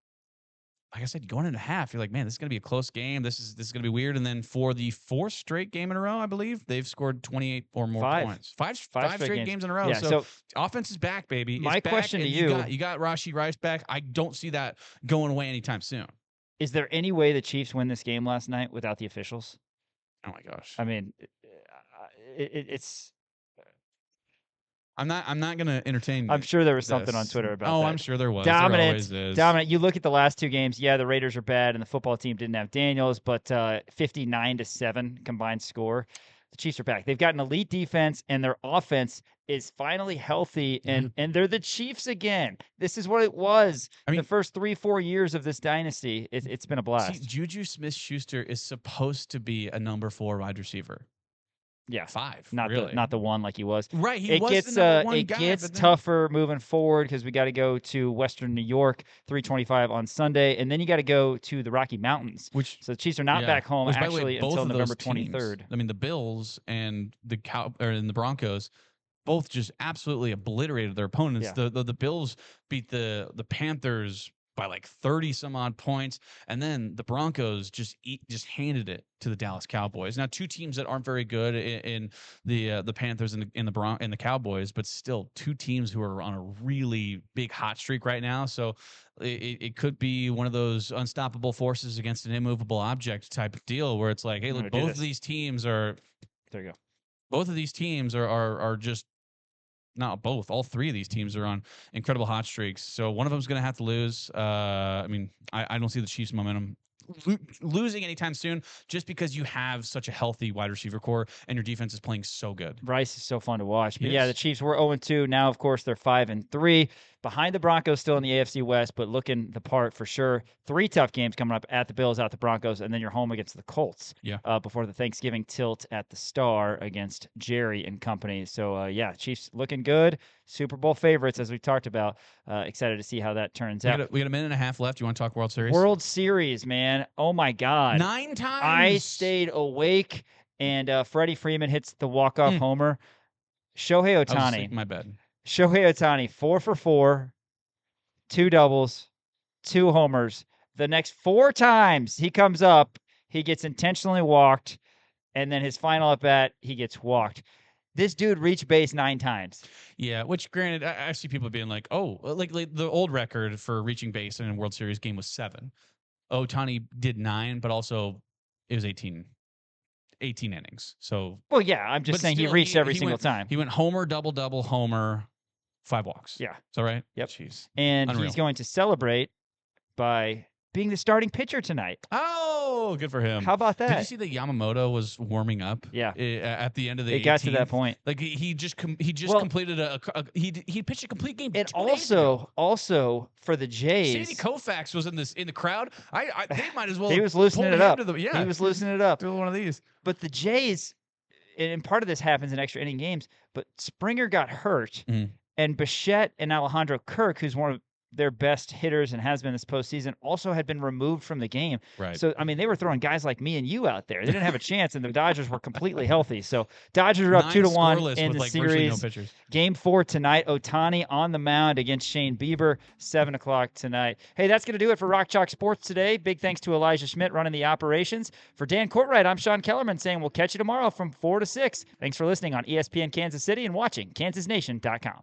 Like I said, going into half, you're like, man, this is going to be a close game. This is going to be weird. And then for the 4th straight game in a row, I believe they've scored 28 or more points. Five straight games in a row. Yeah, so offense is back, baby. My question to you got Rashee Rice back. I don't see that going away anytime soon. Is there any way the Chiefs win this game last night without the officials? Oh my gosh! I mean, it's. I'm not going to entertain. I'm sure there was something on Twitter about that. Oh, I'm sure there was. Dominant. There always is. Dominant. You look at the last 2 games. Yeah, the Raiders are bad, and the football team didn't have Daniels, but 59-7 combined score. The Chiefs are back. They've got an elite defense, and their offense is finally healthy, and they're the Chiefs again. This is what it was. I mean, the first 3-4 years of this dynasty. It's been a blast. See, Juju Smith-Schuster is supposed to be a number 4 wide receiver. Yeah, 5. Not really. not the 1 like he was. Right, he was the number 1 guy. It gets tougher moving forward because we got to go to Western New York, 3:25 on Sunday, and then you got to go to the Rocky Mountains. So the Chiefs are not back home actually until November 23rd. I mean, the Bills and the Broncos both just absolutely obliterated their opponents. Yeah. The Bills beat the Panthers by like 30 some odd points, and then the Broncos just handed it to the Dallas Cowboys. Now, 2 teams that aren't very good in the Panthers and the Cowboys, but still 2 teams who are on a really big hot streak right now. So it could be one of those unstoppable forces against an immovable object type of deal where it's like, hey, look, both of these teams are. There you go. both of these teams are just not both. All three of these teams are on incredible hot streaks. So one of them is going to have to lose. I mean, I don't see the Chiefs' momentum losing anytime soon, just because you have such a healthy wide receiver core and your defense is playing so good. Rice is so fun to watch. But Yes. yeah, the Chiefs were 0-2. Now, of course, they're 5-3. Behind the Broncos still in the AFC West, but looking the part for sure. 3 tough games coming up: at the Bills, at the Broncos, and then you're home against the Colts. Yeah. Before the Thanksgiving tilt at the Star against Jerry and company. So, yeah, Chiefs looking good. Super Bowl favorites, as we talked about. Excited to see how that turns out. We got a minute and a half left. You want to talk World Series? World Series, man. Oh, my God. 9 times. I stayed awake, and Freddie Freeman hits the walk-off homer. Shohei I was Ohtani. sick, my bad. Shohei Ohtani, 4 for 4, 2 doubles, 2 homers. The next 4 times he comes up, he gets intentionally walked, and then his final at-bat, he gets walked. This dude reached base 9 times. Yeah, which granted, I see people being like, oh, like the old record for reaching base in a World Series game was 7. Ohtani did 9, but also it was 18 innings. So, well, yeah, I'm just saying he reached every single time. He went homer, double, homer, 5 walks. Yeah. Is that right? Yep. Jeez. And Unreal. he's going to celebrate by being the starting pitcher tonight. Oh, good for him. How about that? Did you see that Yamamoto was warming up? Yeah. At the end of the It got to 18th? that point. Like he just completed he pitched a complete game. And 2 days ago. also for the Jays, Sandy Koufax was in the crowd. They might as well. he was loosening pull it him up. to the- yeah, He was loosening it up. do one of these. But the Jays, and part of this happens in extra inning games, but Springer got hurt, and Bichette and Alejandro Kirk, who's one of their best hitters and has been this postseason, also had been removed from the game. Right. So, I mean, they were throwing guys like me and you out there. They didn't have a chance, and the Dodgers were completely healthy. So, Dodgers are up 2-1 scoreless in with, the like, virtually no series. pitchers. Game 4 tonight. Ohtani on the mound against Shane Bieber, 7 o'clock tonight. Hey, that's going to do it for Rock Chalk Sports today. Big thanks to Elijah Schmidt running the operations. For Dan Courtwright, I'm Sean Kellerman saying we'll catch you tomorrow from 4 to 6. Thanks for listening on ESPN Kansas City and watching KansasNation.com.